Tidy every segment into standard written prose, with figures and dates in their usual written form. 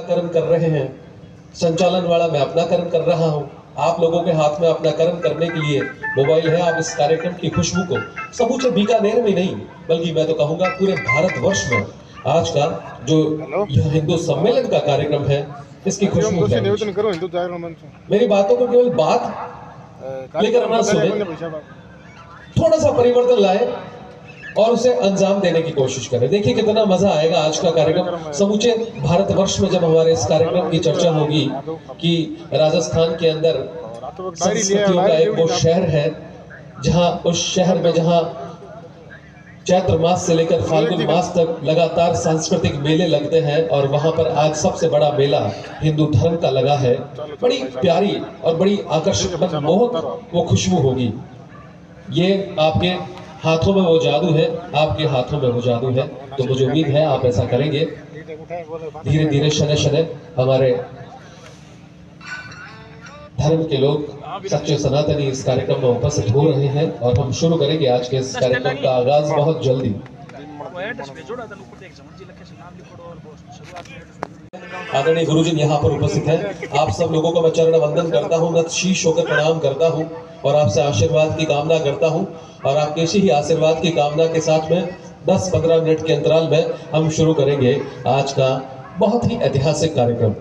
कर्म कर रहे हैं, संचालन वाला मैं अपना कर्म कर रहा हूँ, आप लोगों के हाथ में अपना कर्म करने के लिए मोबाइल है। आप इस कार्यक्रम की खुशबू को समूचे बीकानेर में नहीं बल्कि मैं तो कहूँगा पूरे भारतवर्ष में आज का जो यह हिंदू सम्मेलन का कार्यक्रम है इसकी खुशबू मेरी बातों को केवल बात लेकर ना सुने, थोड़ा सा परिवर्तन लाए और उसे अंजाम देने की कोशिश करें। देखिए कितना मजा आएगा आज का कार्यक्रम। समूचे भारतवर्ष में जब हमारे इस कार्यक्रम की चर्चा होगी कि राजस्थान के अंदर संस्कृतियों का एक वो शहर है जहां उस शहर में जहां चैत्र मास से लेकर फाल्गुन मास तक लगातार सांस्कृतिक मेले लगते हैं और वहां पर आज सबसे बड़ा मेला हिंदू धर्म का लगा है। बड़ी प्यारी और बड़ी आकर्षक मनमोहक वो खुशबू होगी। ये आपके हाथों में वो जादू है, आपके हाथों में वो जादू है। तो मुझे उम्मीद है आप ऐसा करेंगे। धीरे धीरे शने शने हमारे धर्म के लोग सच्चे सनातनी इस कार्यक्रम में उपस्थित हो रहे हैं और हम शुरू करेंगे आज के इस कार्यक्रम का आगाज बहुत जल्दी। आदरणीय गुरुजन यहाँ पर उपस्थित हैं। आप सब लोगों को मैं चरण वंदन करता हूँ, नत शीश होकर प्रणाम करता हूँ और आपसे आशीर्वाद की कामना करता हूँ। और आपके इसी ही आशीर्वाद की कामना के साथ में 10-15 मिनट के अंतराल में हम शुरू करेंगे आज का बहुत ही ऐतिहासिक कार्यक्रम।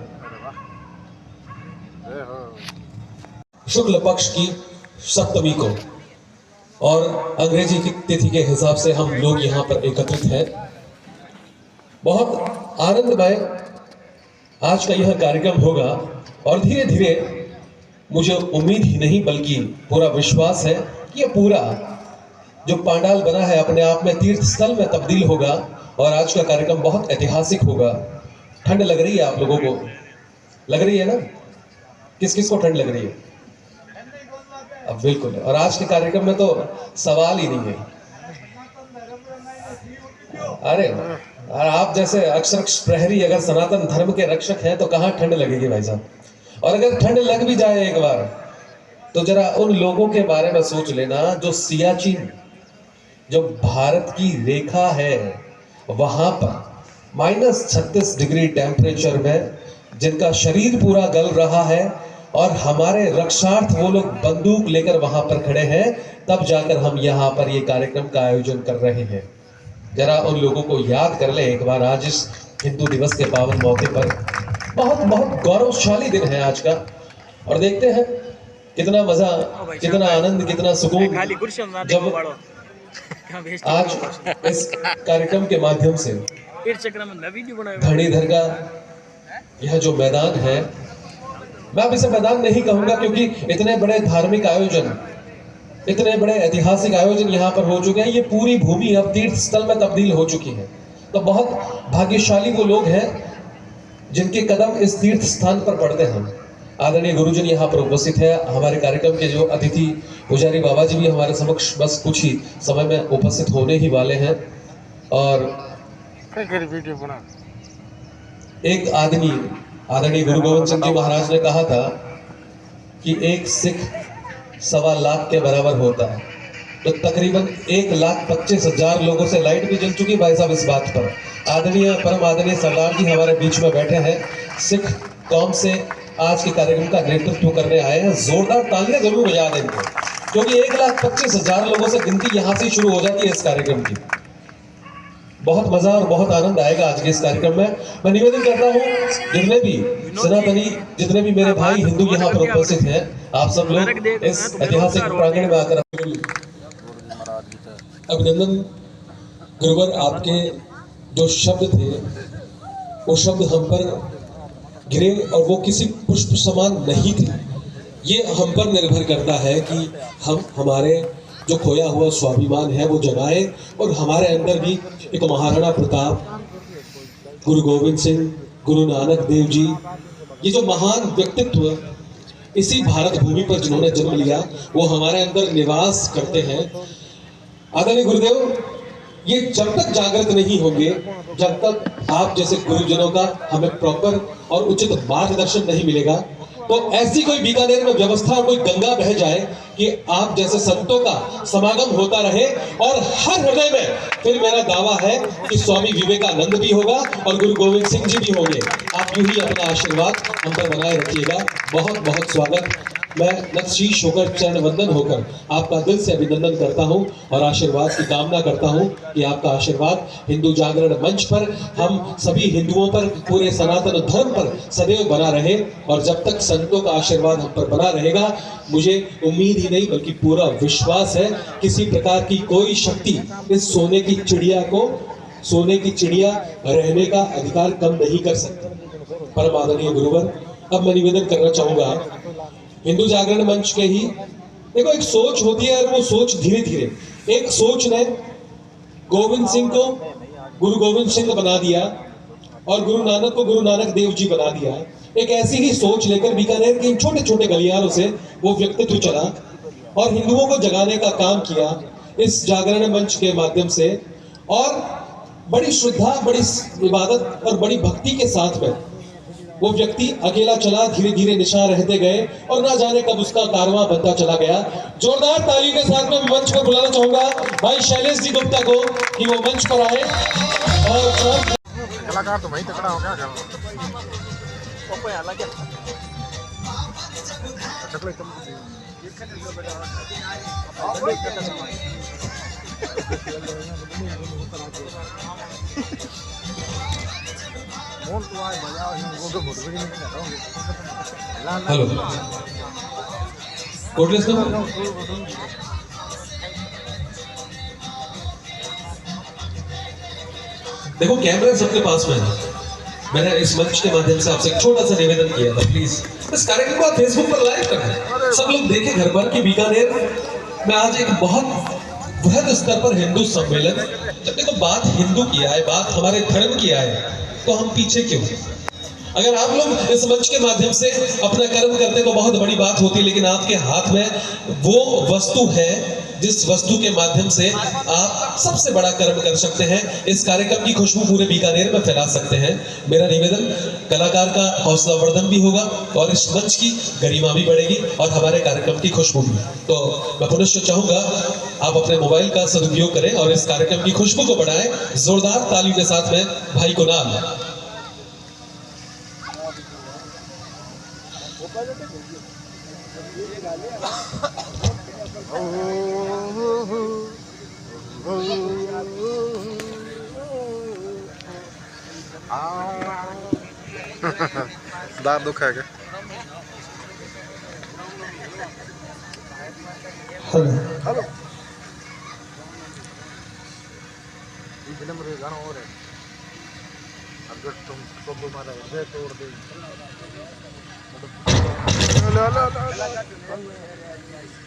शुक्ल पक्ष की सप्तमी को और अंग्रेजी की तिथि के हिसाब से हम लोग यहाँ पर एकत्रित हैं। बहुत आनंदमय आज का यह कार्यक्रम होगा और धीरे धीरे मुझे उम्मीद ही नहीं बल्कि पूरा विश्वास है कि यह पूरा जो पंडाल बना है अपने आप में तीर्थ स्थल में तब्दील होगा और आज का कार्यक्रम बहुत ऐतिहासिक होगा। ठंड लग रही है आप लोगों को? लग रही है ना? किस किस को ठंड लग रही है? अब बिल्कुल। और आज के कार्यक्रम में तो सवाल ही नहीं है। अरे और आप जैसे अक्षर प्रहरी अगर सनातन धर्म के रक्षक हैं तो कहाँ ठंड लगेगी भाई साहब। और अगर ठंड लग भी जाए एक बार तो जरा उन लोगों के बारे में सोच लेना जो सियाचिन जो भारत की रेखा है वहां पर -36 डिग्री टेम्परेचर में जिनका शरीर पूरा गल रहा है और हमारे रक्षार्थ वो लोग बंदूक लेकर वहां पर खड़े हैं, तब जाकर हम यहाँ पर ये कार्यक्रम का आयोजन कर रहे हैं। जरा उन लोगों को याद कर ले एक बार आज इस हिंदू दिवस के पावन मौके पर। बहुत बहुत गौरवशाली दिन है आज का और देखते हैं कितना मजा, कितना आनंद, कितना सुकून जब आज इस कार्यक्रम के माध्यम से धरणीधर का यह जो मैदान है, मैं अब इसे मैदान नहीं कहूंगा क्योंकि इतने बड़े धार्मिक आयोजन, इतने बड़े ऐतिहासिक आयोजन यहाँ पर हो चुके हैं। ये पूरी भूमि अब तीर्थ स्थल में तब्दील हो चुकी है। तो बहुत भाग्यशाली वो लोग हैं जिनके कदम इस तीर्थ स्थान पर पड़ते हैं। आदरणीय गुरुजन यहाँ पर उपस्थित है। हमारे कार्यक्रम के जो अतिथि पुजारी बाबा जी भी हमारे समक्ष बस कुछ ही समय में उपस्थित होने ही वाले हैं। और एक आदमी आदरणीय गुरु गोविंद सिंह जी महाराज ने कहा था कि एक सिख 1.25 लाख के बराबर होता है। तो तकरीबन 1,25,000 लोगों से लाइट भी जल चुकी भाई साहब इस बात पर। आदरणीय परम आदरणीय सरदार जी हमारे बीच में बैठे हैं, सिख कौम से आज के कार्यक्रम का नेतृत्व करने आए हैं। जोरदार तालियां जरूर बजा देंगे क्योंकि 1,25,000 लोगों से गिनती यहाँ से शुरू हो जाती है इस कार्यक्रम की। बहुत मजा और बहुत आनंद आएगा आज के इस कार्यक्रम में। मैं निवेदन करता हूँ जितने भी सनातनी, जितने भी मेरे भाई हिंदू यहाँ पर उपस्थित हैं, आप सब लोग इस ऐतिहासिक प्रांगण में आकर अभिनंदन गुरुवर, आपके जो शब्द थे वो शब्द हम पर गिरे और वो किसी पुष्प समान नहीं थे। ये हम पर निर्भर करता है कि हम हमारे जो खोया हुआ स्वाभिमान है वो जगाएं और हमारे अंदर भी एक महाराणा प्रताप, गुरु गोविंद सिंह, गुरु नानक देव जी, ये जो महान व्यक्तित्व इसी भारत भूमि पर जिन्होंने जन्म लिया वो हमारे अंदर निवास करते हैं। आदरणीय गुरुदेव, ये जब तक जागृत नहीं होंगे, जब तक आप जैसे गुरुजनों का हमें प्रॉपर और उचित मार्गदर्शन नहीं मिलेगा, तो ऐसी कोई बीकानेर में व्यवस्था और कोई गंगा बह जाए कि आप जैसे संतों का समागम होता रहे, और हर हृदय में फिर मेरा दावा है कि स्वामी विवेकानंद भी होगा और गुरु गोविंद सिंह जी भी होंगे। आप यूं ही अपना आशीर्वाद हम पर बनाए रखिएगा। बहुत बहुत स्वागत। मैं नतशीश होकर चरण वंदन होकर आपका दिल से अभिनंदन करता हूं और आशीर्वाद की कामना करता हूं कि आपका आशीर्वाद हिंदू जागरण मंच पर, हम सभी हिंदुओं पर, पूरे सनातन धर्म पर सदैव बना रहे। और जब तक संतों का आशीर्वाद हम पर बना रहेगा, मुझे उम्मीद ही नहीं बल्कि पूरा विश्वास है, किसी प्रकार की कोई शक्ति इस सोने की चिड़िया को, सोने की चिड़िया रहने का अधिकार कम नहीं कर सकती। परम आदरणीय गुरुवर, अब मैं निवेदन करना चाहूंगा हिंदू जागरण मंच के ही, देखो एक सोच होती है और वो सोच धीरे धीरे, एक सोच ने गोविंद सिंह को गुरु गोविंद सिंह बना दिया और गुरु नानक को गुरु नानक देव जी बना दिया। एक ऐसी ही सोच लेकर बीकानेर के इन छोटे छोटे गलियारों से वो व्यक्तित्व चला और हिंदुओं को जगाने का काम किया इस जागरण मंच के माध्यम से। और बड़ी श्रद्धा, बड़ी इबादत और बड़ी भक्ति के साथ में वो व्यक्ति अकेला चला, धीरे धीरे निशान रहते गए और ना जाने कब उसका कारवां बनता चला गया। जोरदार ताली के साथ में मंच पर बुलाना चाहूंगा भाई शैलेश जी गुप्ता को कि वो मंच पर आए। और कलाकार तो वहीं तकड़ा हो क्या हेलो कोटलेस का देखो कैमरा सबके पास में है। मैंने इस मंच के माध्यम से आपसे एक छोटा सा निवेदन किया था, प्लीज इस कार्यक्रम को आप फेसबुक पर लाइव करें, सब लोग देखें घर पर कि बीकानेर में आज एक बहुत वृहद स्तर पर हिंदू सम्मेलन। जब देखो बात हिंदू की आए, बात हमारे धर्म की आए, तो हम पीछे क्यों? अगर आप लोग इस मंच के माध्यम से अपना कर्म करते तो बहुत बड़ी बात होती, लेकिन आपके हाथ में वो वस्तु है जिस वस्तु के माध्यम से आप सबसे बड़ा कर्म कर सकते हैं, इस कार्यक्रम की खुशबू पूरे बीकानेर में फैला सकते हैं। मेरा निवेदन, कलाकार का हौसला वर्धन भी होगा और इस मंच की गरिमा भी बढ़ेगी और हमारे कार्यक्रम की खुशबू भी। तो मैं पुनश्च चाहूंगा आप अपने मोबाइल का सदुपयोग करें और इस कार्यक्रम की खुशबू को बढ़ाएं। जोरदार तालियों के साथ में भाई कुणाल। दार दुख है क्या? हेलो हेलो ये फिल्म रे गाना और है, अगर तुम सब तुम्हारा हृदय तोड़ दे, ला ला ला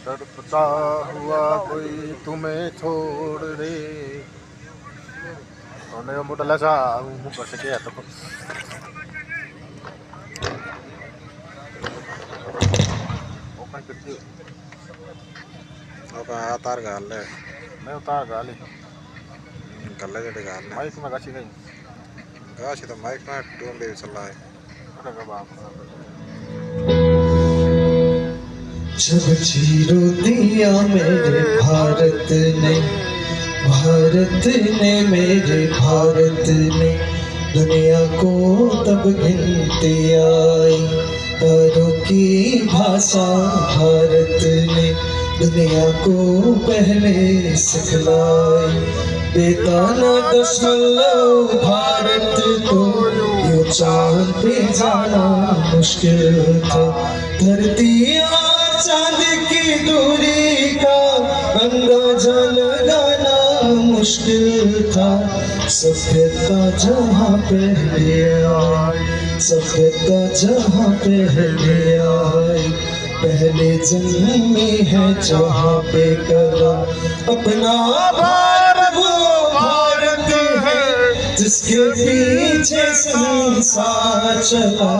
तड़पता हुआ कोई तुम्हें छोड़ दे, और मोटा लसा मुंह कर सके तो तार गाल ले मैं उतार गाली गल्ले जड़े गाल माइक में गाची नहीं गाची तो माइक में टून दे चला है अरे बाप जब जीरो दिया मेरे भारत ने, भारत ने मेरे भारत ने दुनिया को तब गिनती आई, तारों की भाषा भारत ने दुनिया को पहले सिखलाई। बेताना दशमलव भारत को यूं चांद पे जाना मुश्किल था, धरती और चांद की दूरी का अंदाजा लगाना मुश्किल था। सभ्यता जहाँ पहले आई, सभ्यता जहाँ पहले आई, पहले जन्म में है जहाँ पे करा अपना भारत, वो भारत है जिसके पीछे संसार चला।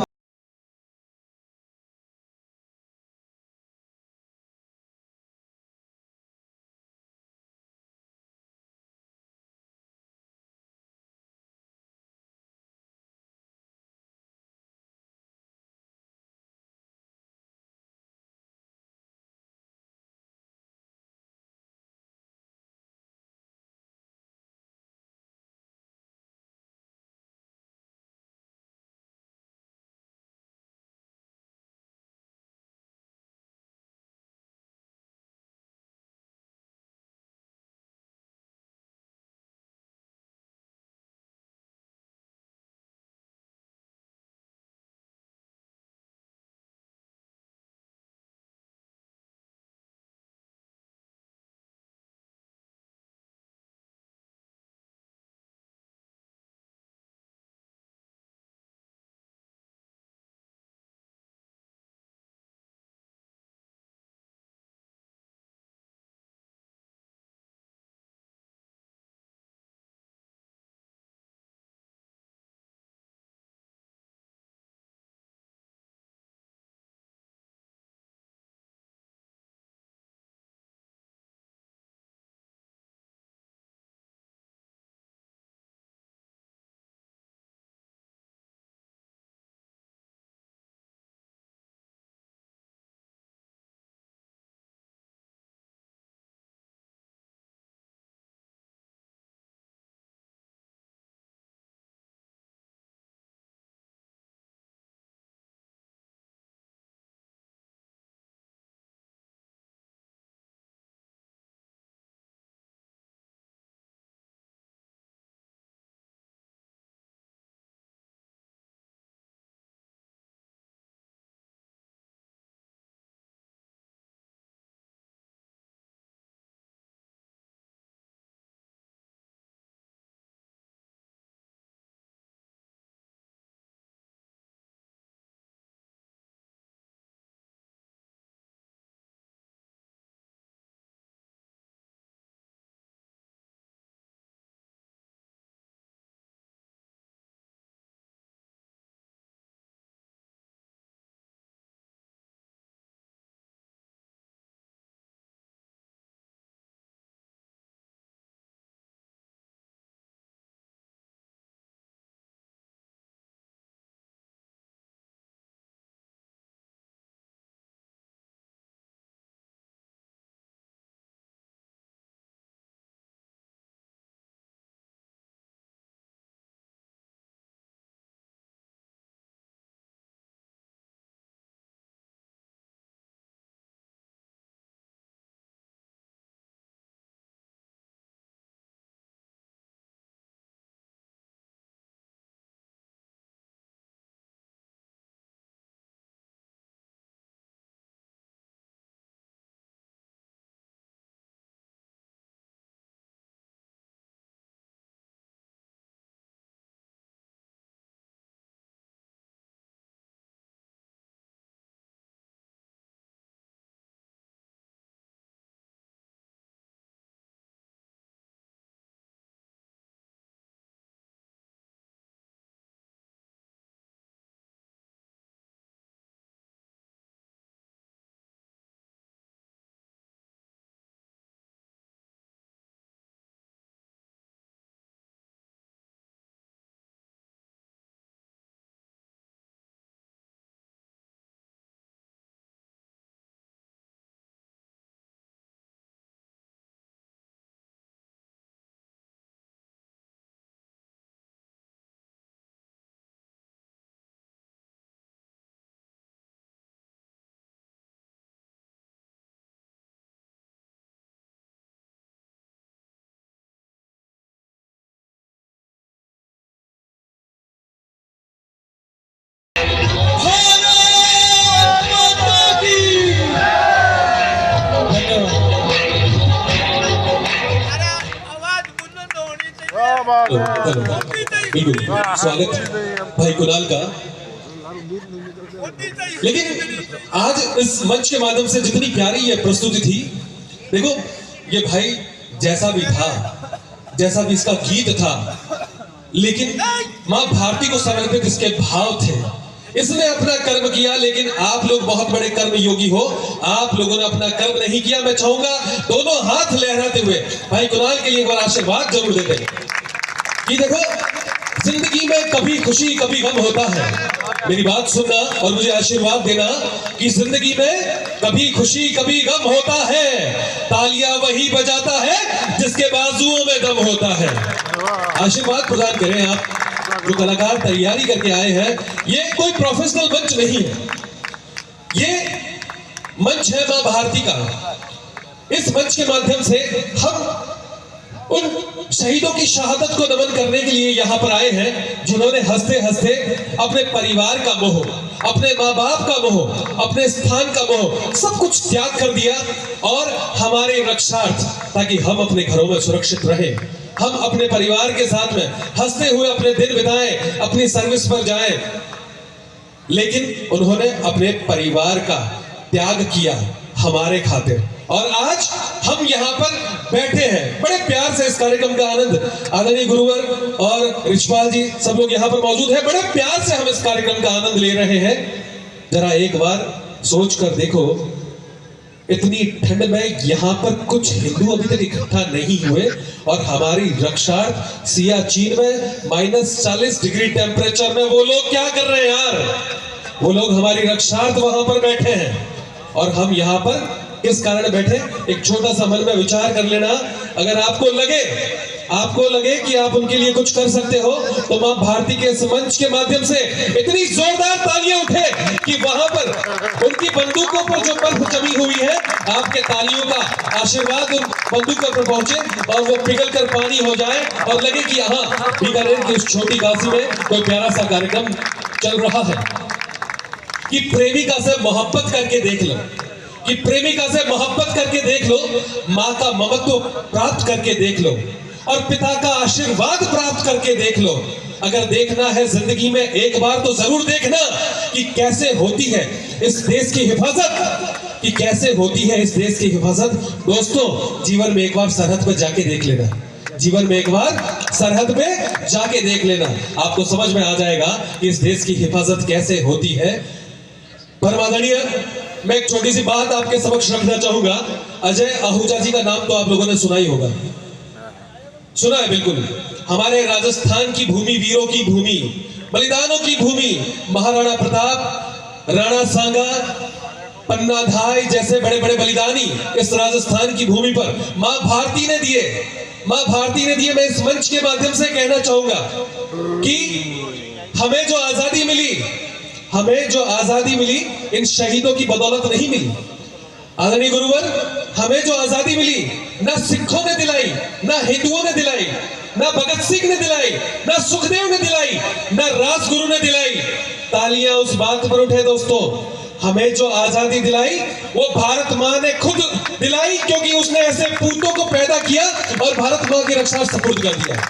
बिल्कुल स्वागत भाई कुणाल का। लेकिन आज इस मंच के माध्यम से जितनी प्यारी ये प्रस्तुति थी, देखो ये भाई जैसा भी था, जैसा भी इसका गीत था, लेकिन मां भारती को समर्पित इसके भाव थे। इसने अपना कर्म किया, लेकिन आप लोग बहुत बड़े कर्म योगी हो, आप लोगों ने अपना कर्म नहीं किया। मैं चाहूंगा दोनों हाथ लहराते हुए भाई कुणाल के लिए एक बार आशीर्वाद जरूर देते हैं कि देखो जिंदगी में कभी खुशी कभी गम होता है। मेरी बात सुनना और मुझे आशीर्वाद देना कि जिंदगी में कभी खुशी कभी गम होता है। तालियां वही बजाता है जिसके बाजुओं में दम होता है। आशीर्वाद प्रदान करें आप जो कलाकार तैयारी करके आए हैं। ये कोई प्रोफेशनल मंच नहीं है, ये मंच है मां भारती का। इस मंच के माध्यम से हम उन शहीदों की शहादत को नमन करने के लिए यहाँ पर आए हैं, जिन्होंने हंसते हंसते अपने परिवार का मोह, अपने माँ बाप का मोह, अपने स्थान का मोह सब कुछ त्याग कर दिया और हमारे रक्षार्थ, ताकि हम अपने घरों में सुरक्षित रहें, हम अपने परिवार के साथ में हंसते हुए अपने दिन बिताएं, अपनी सर्विस पर जाएं। लेकिन उन्होंने अपने परिवार का त्याग किया हमारे खातिर, और आज हम यहाँ पर बैठे हैं। बड़े प्यार से इस कार्यक्रम का आनंद आदरणीय गुरुवर और रिचपाल जी सब लोग यहाँ पर मौजूद हैं। बड़े प्यार से हम इस कार्यक्रम का आनंद ले रहे हैं। जरा एक बार सोच कर देखो, इतनी ठंड में यहाँ पर कुछ हिंदू अभी तक इकट्ठा नहीं हुए और हमारी रक्षार्थ सियाचिन में -40 डिग्री टेम्परेचर में वो लोग क्या कर रहे हैं यार? वो लोग हमारी रक्षार्थ वहां पर बैठे हैं और हम यहाँ पर किस कारण बैठे? एक छोटा सा मन में विचार कर लेना। अगर आपको लगे कि आप उनके लिए कुछ कर सकते हो, तो मां भारती के इस मंच के माध्यम से इतनी जोरदार तालियां उठे कि वहां पर उनकी बंदूकों पर जो बर्फ जमी हुई है, आपके तालियों का आशीर्वाद उन बंदूकों पर पहुंचे और वो पिघल कर पानी हो जाए और लगे कि यहाँ बीकानेर की उस छोटी काशी में कोई प्यारा सा कार्यक्रम चल रहा है। कि प्रेमिका से मोहब्बत करके देख लो, कि प्रेमिका से मोहब्बत करके देख लो, माँ का ममत्व प्राप्त करके देख लो और पिता का आशीर्वाद प्राप्त करके देख लो। अगर देखना है जिंदगी में एक बार तो जरूर देखना कि कैसे होती है इस देश की हिफाजत, कि कैसे होती है इस देश की हिफाजत। दोस्तों, जीवन में एक बार सरहद पर जाके देख लेना, जीवन में एक बार सरहद पे जाके देख लेना, आपको समझ में आ जाएगा कि इस देश की हिफाजत कैसे होती है। परमादरणीय, मैं एक छोटी सी बात आपके समक्ष रखना चाहूंगा। अजय आहूजा जी का नाम तो आप लोगों ने सुना ही होगा, सुना है बिल्कुल। हमारे राजस्थान की भूमि, वीरों की भूमि, बलिदानों की भूमि, महाराणा प्रताप, राणा सांगा, पन्ना धाय जैसे बड़े बड़े बलिदानी इस राजस्थान की भूमि पर मां भारती ने दिए, मां भारती ने दिए। मैं इस मंच के माध्यम से कहना चाहूंगा कि हमें जो आजादी मिली, हमें जो आजादी मिली इन शहीदों की बदौलत नहीं मिली। आदरणीय गुरुवर, हमें जो आजादी मिली ना सिखों ने दिलाई, ना हिंदुओं ने दिलाई, ना भगत सिंह ने दिलाई, ना सुखदेव ने दिलाई, ना राजगुरु ने दिलाई। तालियां उस बात पर उठे दोस्तों, हमें जो आजादी दिलाई वो भारत मां ने खुद दिलाई, क्योंकि उसने ऐसे पूतों को पैदा किया और भारत मां की रक्षा सपुर्द कर दिया।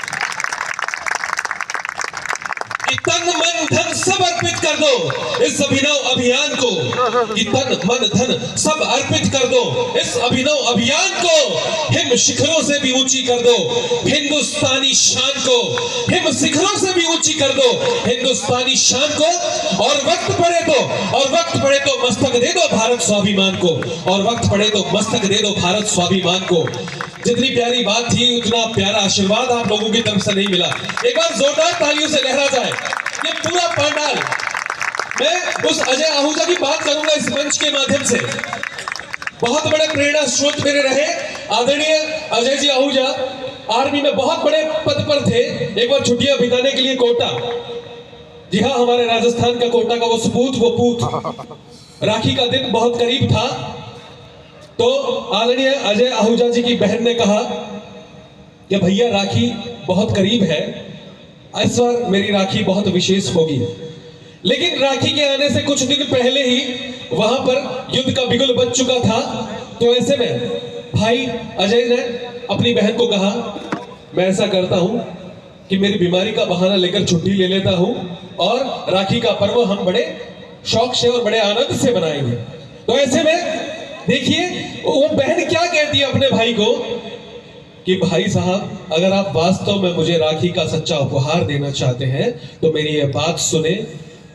तन मन धन सब अर्पित कर दो इस अभिनव अभियान को, कि तन मन धन सब अर्पित कर दो इस अभिनव अभियान को। हिम शिखरों से भी ऊंची कर दो हिंदुस्तानी शान को, हिम शिखरों से भी ऊंची कर दो हिंदुस्तानी शान को। और वक्त पड़े तो मस्तक दे दो भारत स्वाभिमान को, और वक्त पड़े तो मस्तक दे दो भारत स्वाभिमान को। जितनी प्यारी बात थी उतना प्यारा आशीर्वाद आप लोगों की तरफ से नहीं मिला। एक बार जोरदार तालियों से लहरा जाए ये पूरा पंडाल। मैं उस अजय आहूजा की बात करूंगा इस मंच के माध्यम से। बहुत बड़े प्रेरणा स्रोत मेरे रहे। आदरणीय अजय जी आहूजा आर्मी में बहुत बड़े पद पर थे। एक बार छुट्टियां बिताने के लिए कोटा, जी हाँ, हमारे राजस्थान का कोटा का वो सपूत, वो पूत, राखी का दिन बहुत करीब था, तो आदरणीय अजय आहूजा जी की बहन ने कहा कि भैया राखी बहुत करीब है, इस बार मेरी राखी बहुत विशेष होगी। लेकिन राखी के आने से कुछ दिन पहले ही वहां पर युद्ध का बिगुल बज चुका था। तो ऐसे में भाई अजय ने अपनी बहन को कहा, मैं ऐसा करता हूं कि मेरी बीमारी का बहाना लेकर छुट्टी ले लेता हूं और राखी का पर्व हम बड़े शौक से और बड़े आनंद से बनाएंगे। तो ऐसे में देखिए वो बहन क्या कहती है अपने भाई को कि भाई साहब, अगर आप वास्तव में मुझे राखी का सच्चा उपहार देना चाहते हैं तो मेरी ये बात सुने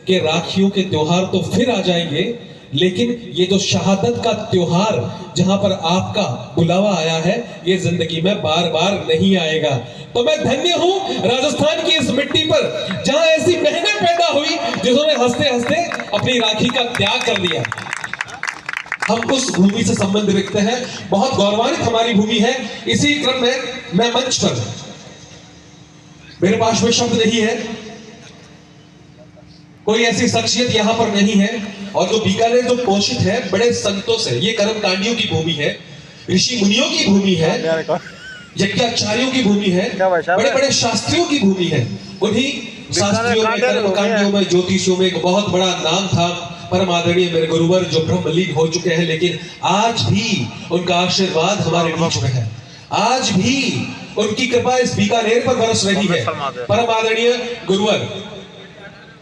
कि राखियों के त्योहार तो फिर आ जाएंगे, लेकिन ये जो शहादत का त्योहार जहां पर आपका बुलावा आया है, ये जिंदगी में बार बार नहीं आएगा। तो मैं धन्य हूं राजस्थान की इस मिट्टी पर जहां ऐसी बहनें पैदा हुई जिन्होंने हंसते हंसते अपनी राखी का त्याग कर दिया। हम उस भूमि से संबंध रखते हैं, बहुत गौरवान्वित हमारी भूमि है। इसी क्रम में मैं मंच पर, मेरे पास में शब्द नहीं है, कोई ऐसी शख्सियत यहां पर नहीं है, और जो बीकानेर जो पोषित है बड़े संतों से, ये कर्मकांडियों की भूमि है, ऋषि मुनियों की भूमि है, यज्ञाचार्यों की भूमि है, बड़े बड़े शास्त्रियों की भूमि है। उन्हीं शास्त्रियों में, कर्मकांडियों में, ज्योतिषियों में एक बहुत बड़ा नाम था परम आदरणीय मेरे गुरुवर जो ब्रह्मलीन हो चुके हैं, लेकिन आज भी उनका आशीर्वाद हमारे बीच में है, आज भी उनकी कृपा इस बीकानेर पर बरस रही है। परम आदरणीय गुरुवर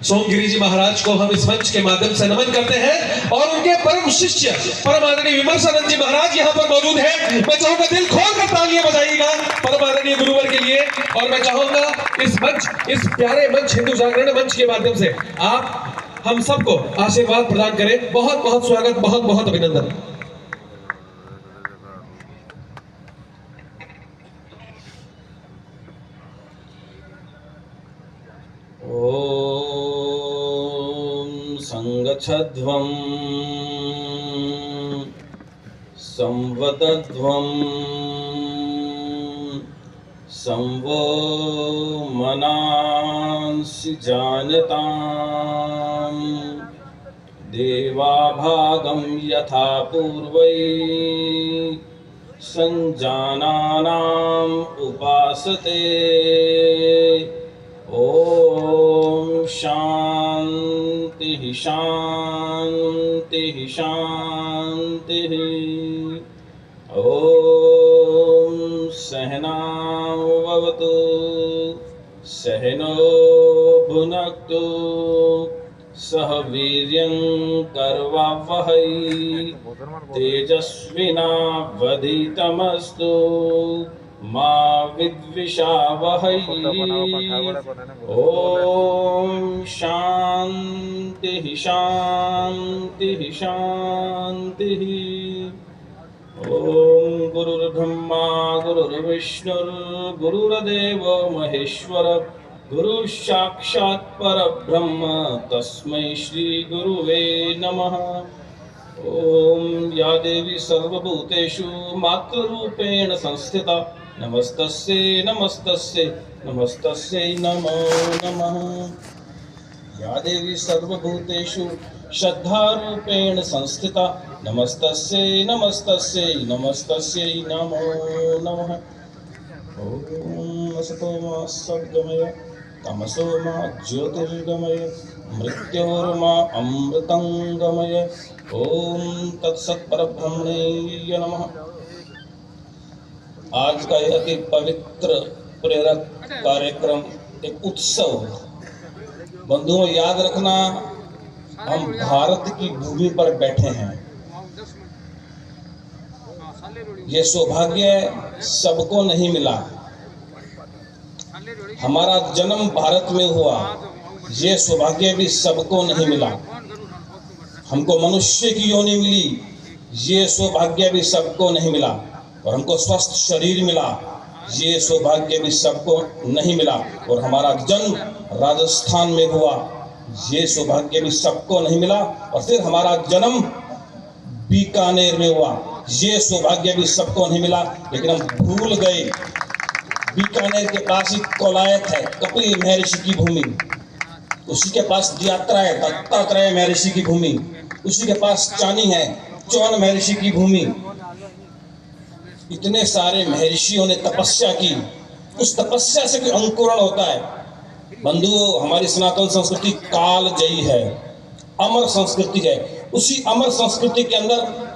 सोमगिरी जी महाराज को हम इस मंच के माध्यम से नमन करते हैं, और उनके परम शिष्य परम आदरणीय विमर्शानंद जी महाराज यहाँ पर मौजूद हैं। मैं चाहूंगा दिल खोल कर तालियां बजाइएगा परम आदरणीय गुरुवर के लिए। और मैं चाहूंगा इस मंच, इस प्यारे मंच, हिंदू जागरण मंच के माध्यम से आप हम सबको आशीर्वाद प्रदान करें। बहुत बहुत स्वागत, बहुत बहुत अभिनंदन। संगच्छध्वं संवदध्वं संवो मनांसि जानतां देवाभागं यथा पूर्वै संजानानाम् उपासते। ओम शांति शांति शांति। ओम सहनां भवतु सहनो भुनक्तु सह वीर्यं करवावहै तेजस्विनावधीतमस्तु मा विद्विषावहै। ओम शांति शांति शांति। ओम गुरुर्ब्रह्मा गुरुर्विष्णुर्गुरुर्देवो महेश्वर गुरु साक्षात् परब्रह्म तस्मै श्री गुरुवे नमः। ओम या देवी सर्वभूतेषु मातृरूपेण संस्थिता नमस्तस्यै नमस्तस्यै नमस्तस्यै नमो नमः। या देवी सर्वभूतेषु श्रद्धारूपेण संस्थिता नमस्तस्यै नमस्तस्यै नमस्तस्यै नमो नमः। ओम असतो मा सद्गमय तमसो मा ज्योतिर्गमय मृत्योर्मा अमृतंगमय। ओम तत्सत् परब्रह्मणे नमः। आज का यह अति पवित्र प्रेरक कार्यक्रम एक उत्सव। बंधुओं, याद रखना, हम भारत की भूमि पर बैठे हैं। ये सौभाग्य सबको नहीं मिला। हमारा जन्म भारत में हुआ, ये सौभाग्य भी सबको नहीं मिला। हमको मनुष्य की योनि मिली, ये सौभाग्य भी सबको नहीं मिला। और हमको स्वस्थ शरीर मिला, ये सौभाग्य भी सबको नहीं मिला। और हमारा जन्म राजस्थान में हुआ, ये सौभाग्य भी सबको नहीं मिला। और फिर हमारा जन्म बीकानेर में हुआ, ये सौभाग्य भी सबको नहीं मिला। लेकिन हम भूल गए, बीकानेर के पास ही कोलायत है, कपिल महर्षि की भूमि। उसी के पास यात्रा है, दत्तात्रेय महर्षि की भूमि। उसी के पास चानी है, चौन महर्षि की भूमि। इतने सारे महर्षियों ने तपस्या की, उस तपस्या से कोई अंकुरण होता है। बंधुओं, हमारी सनातन संस्कृति कालजयी है, अमर संस्कृति है। उसी अमर संस्कृति के अंदर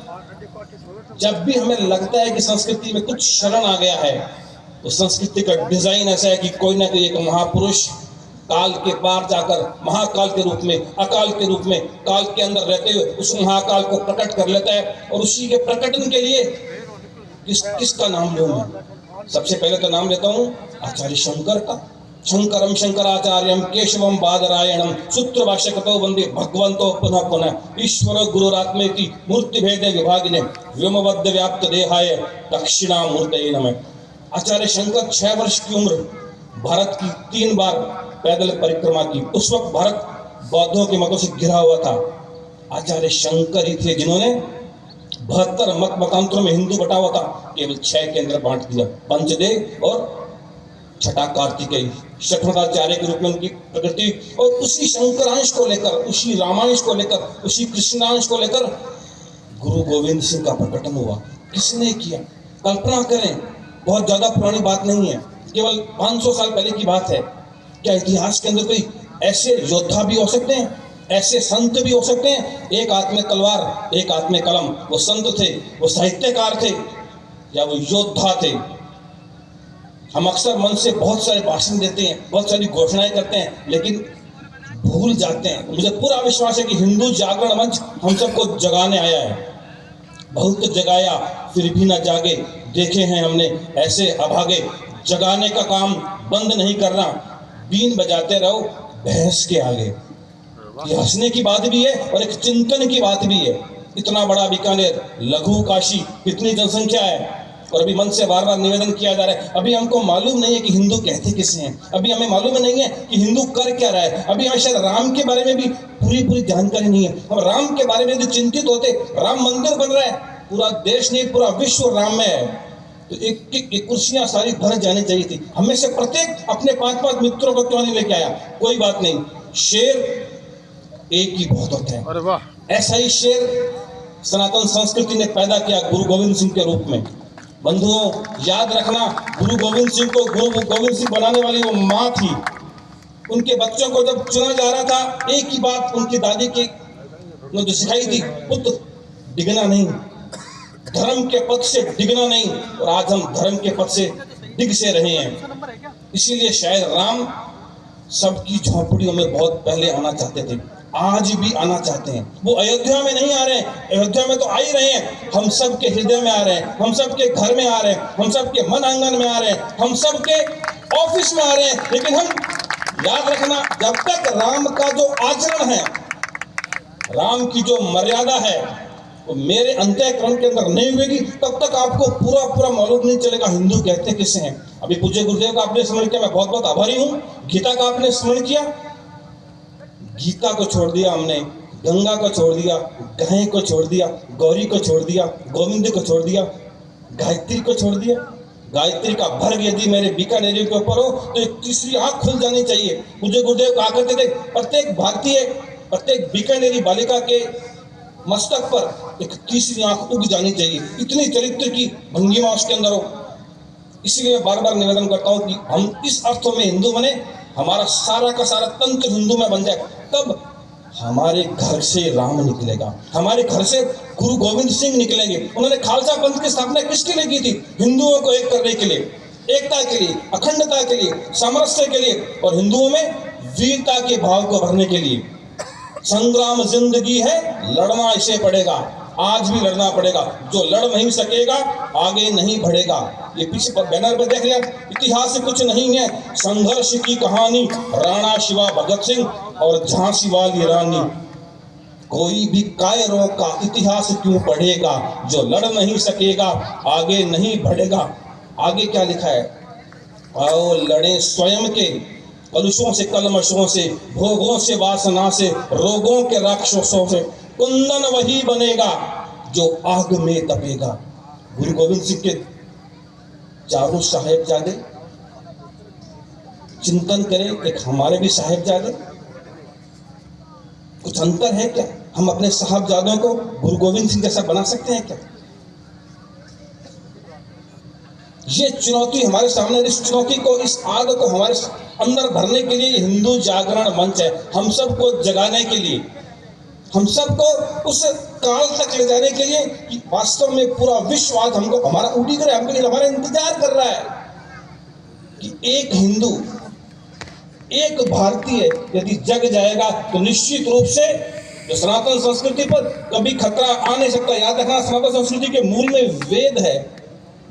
जब भी हमें लगता है कि संस्कृति में कुछ शरण आ गया है, उस संस्कृति का डिजाइन ऐसा है कि कोई ना कोई एक महापुरुष काल के पार जाकर महाकाल के रूप में, अकाल के रूप में, काल के अंदर रहते हुए उस महाकाल को प्रकट कर लेता है। और उसी के प्रकटन के लिए किसका नाम लूं मैं? सबसे पहले तो नाम लेता हूं आचार्य शंकर का। शंकरम शंकराचार्यम केशवम बादरायणम सूत्र भाष्यकृतो वंदे भगवंतो पुनः पुनः ईश्वर गुरुरात्मेति मूर्ति भेदे विभागिने व्योमवद्य व्याप्त देहाय दक्षिणामूर्तये नमः। आचार्य शंकर 6 वर्ष की उम्र भारत की 3 बार पैदल परिक्रमा की। उस वक्त भारत बौद्धों के मतों से घिरा हुआ था। आचार्य शंकर ही थे जिन्होंने 72 मतांतरों में हिंदू बटा हुआ था, केवल 6 के अंदर बांट दिया। पंचदेव और छठा कार्तिकेय, शठोदाचार्य के रूप में उनकी प्रकृति। और उसी शंकरांश को लेकर, उसी रामांश को लेकर, उसी कृष्णांश को लेकर गुरु गोविंद सिंह का प्रकटन हुआ। किसने किया? कल्पना करें, बहुत ज्यादा पुरानी बात नहीं है, केवल 500 साल पहले की बात है। क्या इतिहास के अंदर कोई ऐसे योद्धा भी हो सकते हैं, ऐसे संत भी हो सकते हैं? एक हाथ में तलवार, एक हाथ में कलम। वो संत थे, वो साहित्यकार थे, या वो योद्धा थे? हम अक्सर मन से बहुत सारे भाषण देते हैं, बहुत सारी घोषणाएं करते हैं, लेकिन भूल जाते हैं। मुझे पूरा विश्वास है कि हिंदू जागरण मंच हम सबको जगाने आया है। बहुत जगाया फिर भी न जागे, देखे हैं हमने ऐसे अभागे। जगाने का काम बंद नहीं करना, बीन बजाते रहो भैंस के आगे। ये हंसने की बात भी है और एक चिंतन की बात भी है। इतना बड़ा बीकानेर, लघु काशी, कितनी जनसंख्या है, और अभी मन से बार बार निवेदन किया जा रहा है। अभी हमको मालूम नहीं है कि हिंदू कहते किसे हैं, अभी हमें मालूम नहीं है कि हिंदू कर क्या रहा है। अभी हमें शायद राम के बारे में भी पूरी जानकारी नहीं है। हम राम के बारे में यदि चिंतित होते, राम मंदिर बन रहा है, पूरा देश नहीं पूरा विश्व राम में है, तो एक कुर्सियां सारी भर जानी चाहिए थी। हमें से प्रत्येक अपने 5-5 मित्रों को क्यों नहीं लेके आया? कोई बात नहीं, शेर एक ही बहुत होता है। अरे वाह, ऐसा ही शेर सनातन संस्कृति ने पैदा किया गुरु गोविंद सिंह के रूप में। बंधुओं, याद रखना, गुरु गोविंद सिंह को गुरु गोविंद सिंह बनाने वाली वो माँ थी। उनके बच्चों को जब चुना जा रहा था, एक ही बात उनकी दादी की ने जो सिखाई थी, पुत्र डिगना नहीं, धर्म के पथ से डिगना नहीं। और आज हम धर्म के पथ से डिग से रहे हैं। इसीलिए शायद राम सबकी झोंपड़ियों में बहुत पहले आना चाहते थे, आज भी आना चाहते हैं। वो अयोध्या में नहीं आ रहे हैं, अयोध्या में तो आ ही रहे हैं, हम सब के हृदय में आ रहे हैं, हम सब के घर में आ रहे हैं, हम सब के मन आंगन में आ रहे हैं, हम सब के ऑफिस में आ रहे हैं। लेकिन हम याद रखना, जब तक राम का जो आचरण है, राम की जो मर्यादा है, वो मेरे अंतःकरण के अंदर नहीं हुएगी, तब तक आपको पूरा मालूम नहीं चलेगा हिंदू कहते किसे हैं। अभी पूज्य गुरुदेव का आपने स्मरण किया, मैं बहुत बहुत आभारी हूँ। गीता का आपने स्मरण किया, गीता को छोड़ दिया हमने, गंगा को छोड़ दिया, गाय को छोड़ दिया, गौरी को छोड़ दिया, गोविंद को छोड़ दिया, गायत्री को छोड़ दिया। गायत्री का भर्ग यदि मेरे बीकानेरी के ऊपर हो तो एक तीसरी आंख खुल जानी चाहिए। मुझे गुरुदेव कहा करते थे, प्रत्येक भारतीय, प्रत्येक बीकानेरी बालिका के मस्तक पर एक तीसरी आंख उग जानी चाहिए। इतनी चरित्र की भंगिमा उसके अंदर हो। इसलिए बार बार निवेदन करता हूँ कि हम इस अर्थों में हिंदू बने, हमारा सारा का सारा तंत्र हिंदू में बन जाए, तब हमारे घर से राम निकलेगा, हमारे घर से गुरु गोविंद सिंह निकलेंगे। उन्होंने खालसा पंथ की स्थापना किसके लिए की थी? हिंदुओं को एक करने के लिए, एकता के लिए, अखंडता के लिए, सामरस्य के लिए, और हिंदुओं में वीरता के भाव को भरने के लिए। संग्राम जिंदगी है, लड़ना इसे पड़ेगा, आज भी लड़ना पड़ेगा। जो लड़ नहीं सकेगा आगे नहीं बढ़ेगा। ये पीछे बैनर पे देख लिया, इतिहास कुछ नहीं है, संघर्ष की कहानी, राणा शिवा भगत सिंह और झांसी वाली रानी। कोई भी कायरों का इतिहास क्यों पढ़ेगा, जो लड़ नहीं सकेगा आगे नहीं बढ़ेगा। आगे क्या लिखा है? आओ लड़े स्वयं के कलुषों से, कलमशों से, भोगों से, वासना से, रोगों के राक्षसों से। कुंदन वही बनेगा जो आग में तपेगा। गुरु गोविंद सिंह के चारों साहिबजादे, चिंतन करें, एक हमारे भी साहिबजादे, कुछ अंतर है क्या? हम अपने साहिबजादों को गुरु गोविंद सिंह जैसा बना सकते हैं क्या? ये चुनौती हमारे सामने, इस चुनौती को, इस आग को हमारे अंदर भरने के लिए हिंदू जागरण मंच है। हम सबको जगाने के लिए, हम सबको उस काल तक ले जाने के लिए कि वास्तव में पूरा विश्व आज हमको, हमारा उड़ी करे, हमको हमारा इंतजार कर रहा है। कि एक हिंदू, एक भारतीय यदि जग जाएगा तो निश्चित रूप से जो सनातन संस्कृति पर कभी खतरा आ नहीं सकता। याद रखना, सनातन संस्कृति के मूल में वेद है,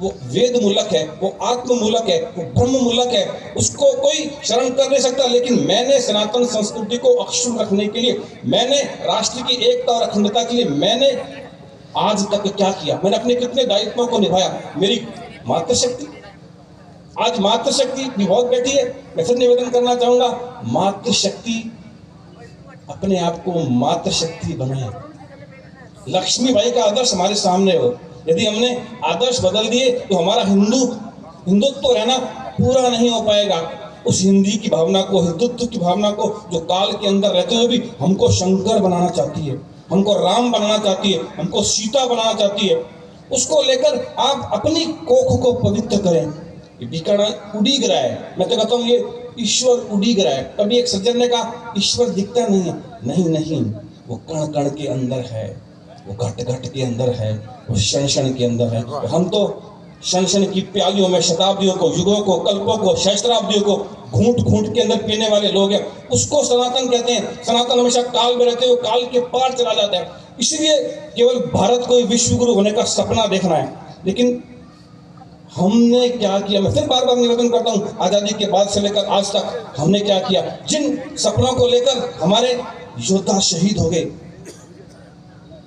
वो वेद मूलक है, वो आत्म मूलक है, वो ब्रह्म मूलक है, उसको कोई शरण कर नहीं सकता। लेकिन मैंने सनातन संस्कृति को अक्षुण्ण रखने के लिए, मैंने राष्ट्र की एकता और अखंडता के लिए मैंने आज तक क्या किया, मैंने अपने कितने दायित्वों को निभाया। मेरी मातृशक्ति, आज मातृशक्ति भी बहुत बैठी है। मैं फिर निवेदन करना चाहूंगा, मातृशक्ति अपने आप को मातृशक्ति बनाए। लक्ष्मीबाई का आदर्श हमारे सामने हो, यदि हमने आदर्श बदल दिए तो हमारा हिंदुत्व रहना पूरा नहीं हो पाएगा। उस हिंदी की भावना को, हिंदुत्व की भावना को जो काल के अंदर रहते हुए भी हमको शंकर बनाना चाहती है, हमको राम बनाना चाहती है, हमको सीता बनाना चाहती है, उसको लेकर आप अपनी कोख को पवित्र करें। बीकानेर उड़ीग रहा है, मैं तो कहता हूँ ये ईश्वर उड़ीग रहा है। कभी एक सज्जन ने कहा ईश्वर दिखता नहीं है, नहीं, वो कण कण के अंदर है, वो घट घट के अंदर है, वो क्षण क्षण के अंदर है। हम तो क्षण क्षण की प्यालियों में शताब्दियों को, युगों को, कल्पों को, सहस्त्राब्दियों को घूंट घूंट के अंदर पीने वाले लोग हैं। उसको सनातन कहते हैं। सनातन हमेशा काल में रहते हुए काल के पार चला जाता है। इसलिए केवल भारत को विश्व गुरु होने का सपना देखना है, लेकिन हमने क्या किया? मैं फिर बार बार निवेदन करता हूं, आजादी के बाद से लेकर आज तक हमने क्या किया? जिन सपनों को लेकर हमारे योद्धा शहीद हो गए,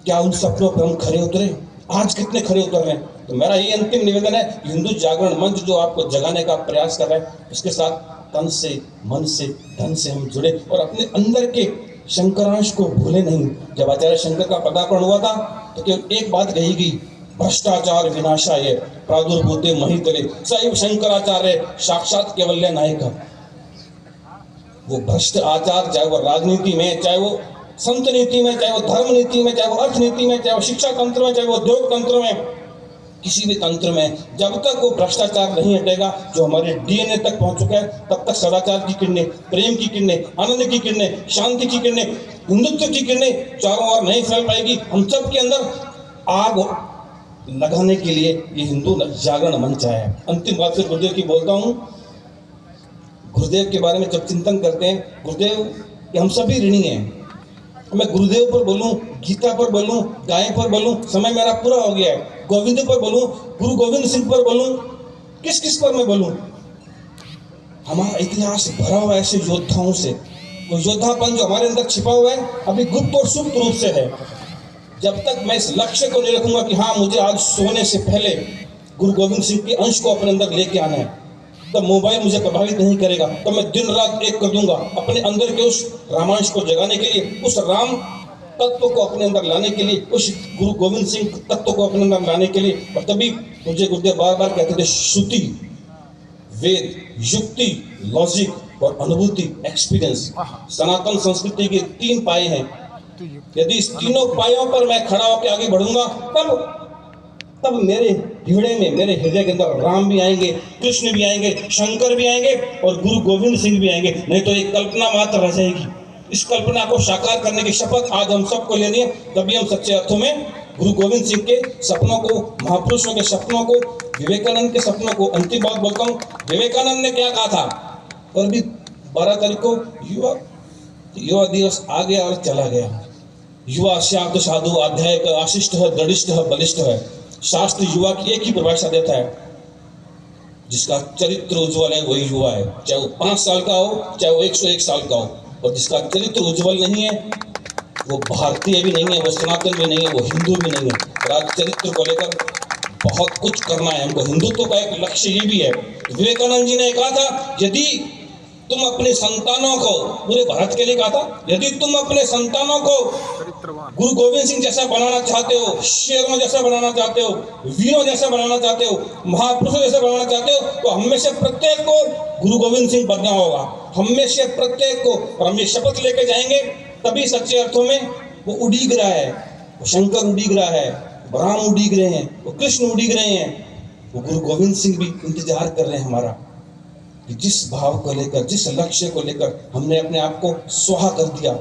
क्या उन सपनों पर हम खरे उतरे? आज कितने खरे उतर रहे हैं? तो मेरा ये अंतिम निवेदन है, हिंदू जागरण मंच जो आपको जगाने का प्रयास कर रहा है, उसके साथ तन से, मन से, धन से हम जुड़े और अपने अंदर के शंकरांश को भूले नहीं। जब आचार्य शंकर का पदार्पण हुआ था तो केवल एक बात कही गई, भ्रष्टाचार विनाशाय प्रादुर्भूते महितले सैव शंकराचार्य साक्षात केवल्य नायक। वो भ्रष्ट आचार, चाहे वो राजनीति में, चाहे वो संत नीति में, चाहे वो धर्म नीति में, चाहे वो अर्थनीति में, चाहे वो शिक्षा तंत्र में, चाहे वो उद्योग तंत्र में, किसी भी तंत्र में, जब तक वो भ्रष्टाचार नहीं हटेगा जो हमारे डीएनए तक पहुंच चुका है, तब तक सदाचार की किरणें, प्रेम की किरणें, आनंद की किरणें, शांति की किरणें, हिंदुत्व की किरणें चारों ओर नहीं फैल पाएगी। हम सब के अंदर आग लगाने के लिए ये हिंदू जागरण मंच आया है। अंतिम बात फिर गुरुदेव की बोलता हूँ। गुरुदेव के बारे में जब चिंतन करते हैं, गुरुदेव के हम सभी ऋणी हैं। मैं गुरुदेव पर बोलूं, गीता पर बोलूं, गाय पर बोलूं, समय मेरा पूरा हो गया है। गोविंद पर बोलूं, गुरु गोविंद सिंह पर बोलूं, किस किस पर मैं बोलूं? हमारा इतिहास भरा हुआ ऐसे योद्धाओं से। वो योद्धापन जो हमारे अंदर छिपा हुआ है अभी गुप्त और सुप्त रूप से है। जब तक मैं इस लक्ष्य को नहीं रखूंगा कि हाँ मुझे आज सोने से पहले गुरु गोविंद सिंह के अंश को अपने अंदर लेके आना है, तब मोबाइल मुझे प्रभावित नहीं करेगा। तो मैं दिन रात एक कर दूंगा अपने अंदर के उस रामांश को जगाने के लिए, उस राम तत्व को अपने अंदर लाने के लिए, उस गुरु गोविंद सिंह तत्व को अपने अंदर लाने के लिए। और तभी मुझे गुरुदेव बार बार कहते थे, श्रुति, वेद, युक्ति, लॉजिक और अनुभूति, एक्सपीरियंस। सनातन संस्कृति के 3 पाए हैं। यदि इस तीनों पायों पर मैं खड़ा होकर आगे बढ़ूंगा, तब मेरे हृदय में, मेरे हृदय के अंदर राम भी आएंगे, कृष्ण भी आएंगे, शंकर भी आएंगे और गुरु गोविंद सिंह भी आएंगे। नहीं तो एक कल्पना मात्र रह जाएगी। इस कल्पना को साकार करने की शपथ आज हम सबको लेनी है। तभी हम सच्चे अर्थों में गुरु गोविंद सिंह के सपनों को, महापुरुषों के सपनों को, विवेकानंद के सपनों को। अंतिम बात बोलता हूँ, विवेकानंद ने क्या कहा था? और भी 12 तारीख को युवा दिवस आ गया और चला गया। युवा शांत साधु अध्याय का आशिष्ट है, दृढ़िष्ठ है, बलिष्ठ है। शास्त्र युवा की एक ही परिभाषा देता है, जिसका चरित्र उज्जवल है वही युवा है। चाहे वो 5 साल का हो, चाहे वो 101 साल का हो। और जिसका चरित्र उज्जवल नहीं है वो भारतीय भी नहीं है, वो सनातन भी नहीं है, वो हिंदू भी नहीं है। और आज चरित्र को लेकर बहुत कुछ करना है हमको। हिंदुत्व का एक लक्ष्य ये भी है। विवेकानंद जी ने कहा था, यदि तुम अपने संतानों को, पूरे भारत के लिए कहा था, यदि तुम अपने संतानों को गुरु गोविंद सिंह जैसा बनाना चाहते हो, शेरों जैसा बनाना चाहते हो, वीरों जैसा बनाना चाहते हो, महापुरुषों जैसा बनाना चाहते हो, तो हमें से प्रत्येक को गुरु गोविंद सिंह बनना होगा। हमें से प्रत्येक को। और हम ये शपथ लेके जाएंगे, तभी सच्चे अर्थों में वो उड़ीग रहा है, वो शंकर उड़ीग रहा है, वो राम उड़ीग रहे हैं, वो कृष्ण उड़ीग रहे हैं, वो गुरु गोविंद सिंह भी इंतजार कर रहे हैं हमारा, कि जिस भाव को लेकर, जिस लक्ष्य को लेकर हमने अपने आप को स्वाहा कर दिया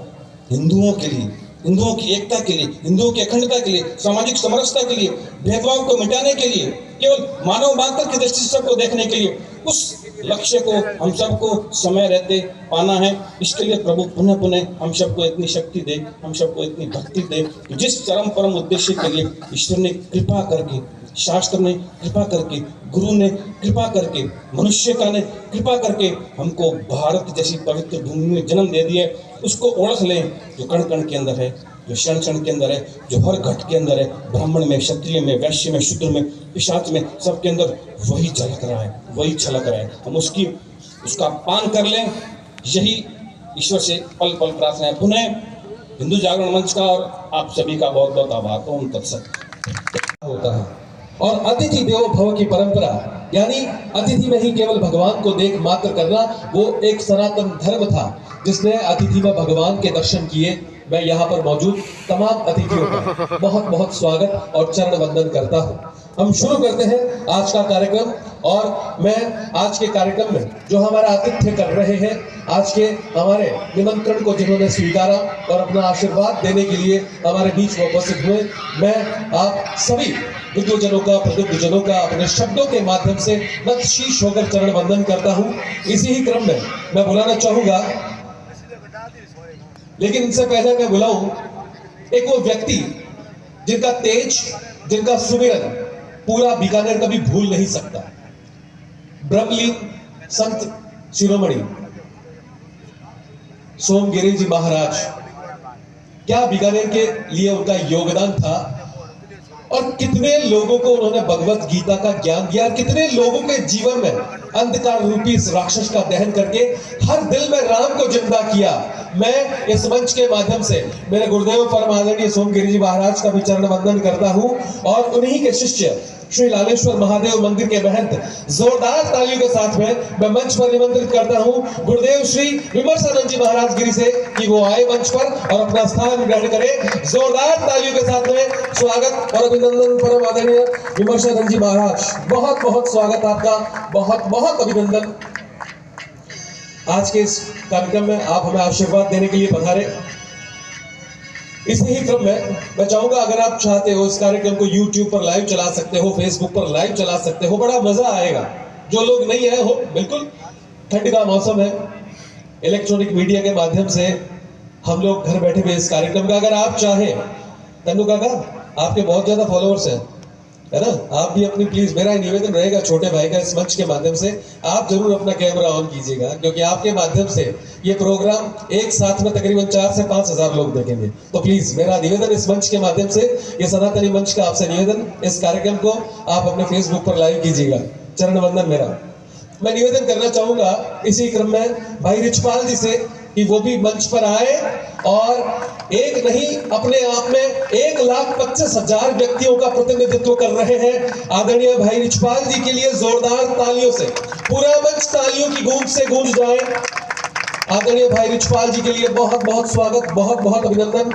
हिंदुओं के लिए, हिंदुओं की एकता के लिए, हिंदुओं की अखंडता के लिए, सामाजिक समरसता के लिए, भेदभाव को मिटाने के लिए, केवल मानव मात्र की दृष्टि से सबको देखने के लिए, उस लक्ष्य को हम सबको समय रहते पाना है। इसके लिए प्रभु पुनः पुनः हम सबको इतनी शक्ति दे, हम सबको इतनी भक्ति दे कि जिस चरम परम उद्देश्य के लिए ईश्वर ने कृपा करके, शास्त्र ने कृपा करके, गुरु ने कृपा करके, मनुष्यता ने कृपा करके हमको भारत जैसी पवित्र भूमि में जन्म दे दिया, उसको ओळख लें जो कण कण के अंदर है, जो क्षण क्षण के अंदर है, जो हर घट के अंदर है, ब्राह्मण में, क्षत्रिय में, वैश्य में, शूद्र में, पिशाच में, सबके अंदर वही झलक रहा है, वही छलक रहा है। हम उसका पान कर लें, यही ईश्वर से पल पल प्रार्थना है। पुनः हिंदू जागरण मंच का और आप सभी का बहुत बहुत आभार। ओम तत्सत। होता है और अतिथि देवो भव की परंपरा, यानी अतिथि में ही केवल भगवान को देख मात्र करना, वो एक सनातन धर्म था जिसने अतिथि में भगवान के दर्शन किए। मैं यहाँ पर मौजूद तमाम अतिथियों का बहुत बहुत स्वागत और चरण वंदन करता हूँ। हम शुरू करते हैं आज का कार्यक्रम और मैं आज के कार्यक्रम में जो हमारा आतिथ्य कर रहे हैं, आज के हमारे निमंत्रण को जिन्होंने स्वीकारा और अपना आशीर्वाद देने के लिए हमारे बीच में उपस्थित हुए, मैं आप सभी विद्वजनों का, प्रबुद्धजनों का अपने शब्दों के माध्यम से नतशीश होकर चरण वंदन करता हूँ। इसी ही क्रम में मैं बुलाना चाहूंगा, लेकिन इनसे पहले मैं बुलाऊं एक वो व्यक्ति जिनका तेज, जिनका सुमिरन पूरा बीकानेर कभी भूल नहीं सकता। ब्रह्मलीन संत शिरोमणि सोमगिरी जी महाराज, क्या बीकानेर के लिए उनका योगदान था और कितने लोगों को उन्होंने भगवत गीता का ज्ञान दिया, कितने लोगों के जीवन में अंधकार रूपी इस राक्षस का दहन करके हर दिल में राम को जिंदा किया। मैं इस मंच के माध्यम से मेरे गुरुदेव परम आदरणीय सोमगिरी जी महाराज का भी चरण वंदन करता हूं और उन्हीं के शिष्य श्री लालेश्वर महादेव मंदिर के महंत जोरदार तालियों के साथ में मैं मंच पर निमंत्रित करता हूं गुरुदेव श्री विमर्शानंद जी महाराज गिरी से कि वो आए मंच पर और अपना स्थान ग्रहण करें। जोरदार तालियों के साथ में स्वागत और अभिनंदन परम आदरणीय विमर्शानंद जी महाराज, बहुत बहुत स्वागत आपका, बहुत बहुत अभिनंदन। आज के इस कार्यक्रम में आप हमें आशीर्वाद देने के लिए पधारे। इसी ही क्रम में मैं चाहूंगा, अगर आप चाहते हो इस कार्यक्रम को YouTube पर लाइव चला सकते हो, Facebook पर लाइव चला सकते हो, बड़ा मजा आएगा। जो लोग नहीं आए हो, बिल्कुल ठंड का मौसम है, इलेक्ट्रॉनिक मीडिया के माध्यम से हम लोग घर बैठे हुए इस कार्यक्रम का, अगर आप चाहें, तन्नू काका आपके बहुत ज्यादा फॉलोअर्स हैं, है ना, आप भी अपनी प्लीज, मेरा निवेदन रहेगा छोटे भाई का, इस मंच के माध्यम से आप जरूर अपना कैमरा ऑन कीजिएगा, क्योंकि आपके माध्यम से ये प्रोग्राम एक साथ में तकरीबन 4 से 5 हजार लोग देखेंगे। तो प्लीज मेरा निवेदन इस मंच के माध्यम से, ये सनातनी मंच का आपसे निवेदन, इस कार्यक्रम को आप अपने फेसबुक पर लाइव कीजिएगा। चरण वंदन मेरा। मैं निवेदन करना चाहूंगा इसी क्रम में भाई रिचपाल जी से कि वो भी मंच पर आए और एक नहीं, अपने आप में 1,25,000 व्यक्तियों का प्रतिनिधित्व कर रहे हैं। आदरणीय भाई रिचपाल जी के लिए जोरदार तालियों से पूरा मंच तालियों की गूंज से गूंज जाए। आदरणीय भाई रिचपाल जी के लिए बहुत बहुत स्वागत, बहुत बहुत अभिनंदन।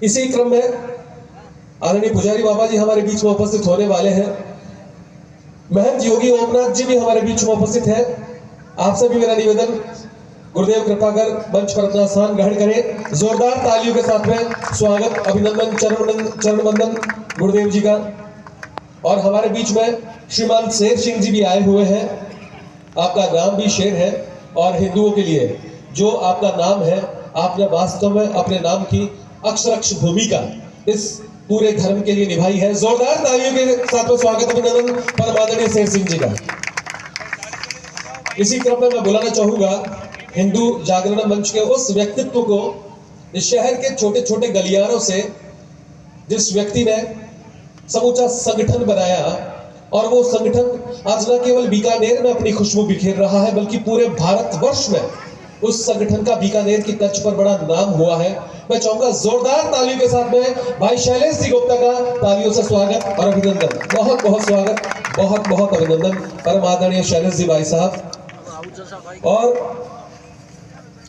इसी क्रम में आदरणीय पुजारी बाबा जी हमारे बीच में उपस्थित होने वाले हैं। महंत योगी ओमनाथ जी भी हमारे बीच में उपस्थित है। आपसे भी मेरा निवेदन, गुरुदेव कृपा कर मंच पर अपना स्थान ग्रहण करें। जोरदार तालियों के साथ में स्वागत, अभिनंदन, चरण वंदन गुरुदेव जी का। और हमारे बीच में श्रीमान शेर सिंह जी भी आए हुए हैं। आपका नाम भी शेर है और हिंदुओं के लिए जो आपका नाम है, आपने वास्तव में अपने नाम की अक्षरक्ष भूमिका इस पूरे धर्म के लिए निभाई है। जोरदार तालियों के साथ में स्वागत, अभिनंदन परम आदरणीय शेर सिंह जी का। इसी क्रम में मैं बुलाना चाहूंगा हिंदू जागरण मंच के उस व्यक्तित्व को, इस शहर के छोटे छोटे गलियारों से जिस व्यक्ति ने समूचा संगठन बनाया, और वो संगठन आज न केवल बीकानेर में अपनी खुशबू बिखेर रहा है, बल्कि पूरे भारतवर्ष में उस संगठन का बीकानेर की तर्ज पर बड़ा नाम हुआ है। मैं चाहूंगा जोरदार तालियों के साथ में भाई शैलेश जी गुप्ता का तालियों से स्वागत और अभिनंदन। बहुत बहुत स्वागत, बहुत बहुत अभिनंदन परम आदरणीय शैलेश जी भाई साहब। और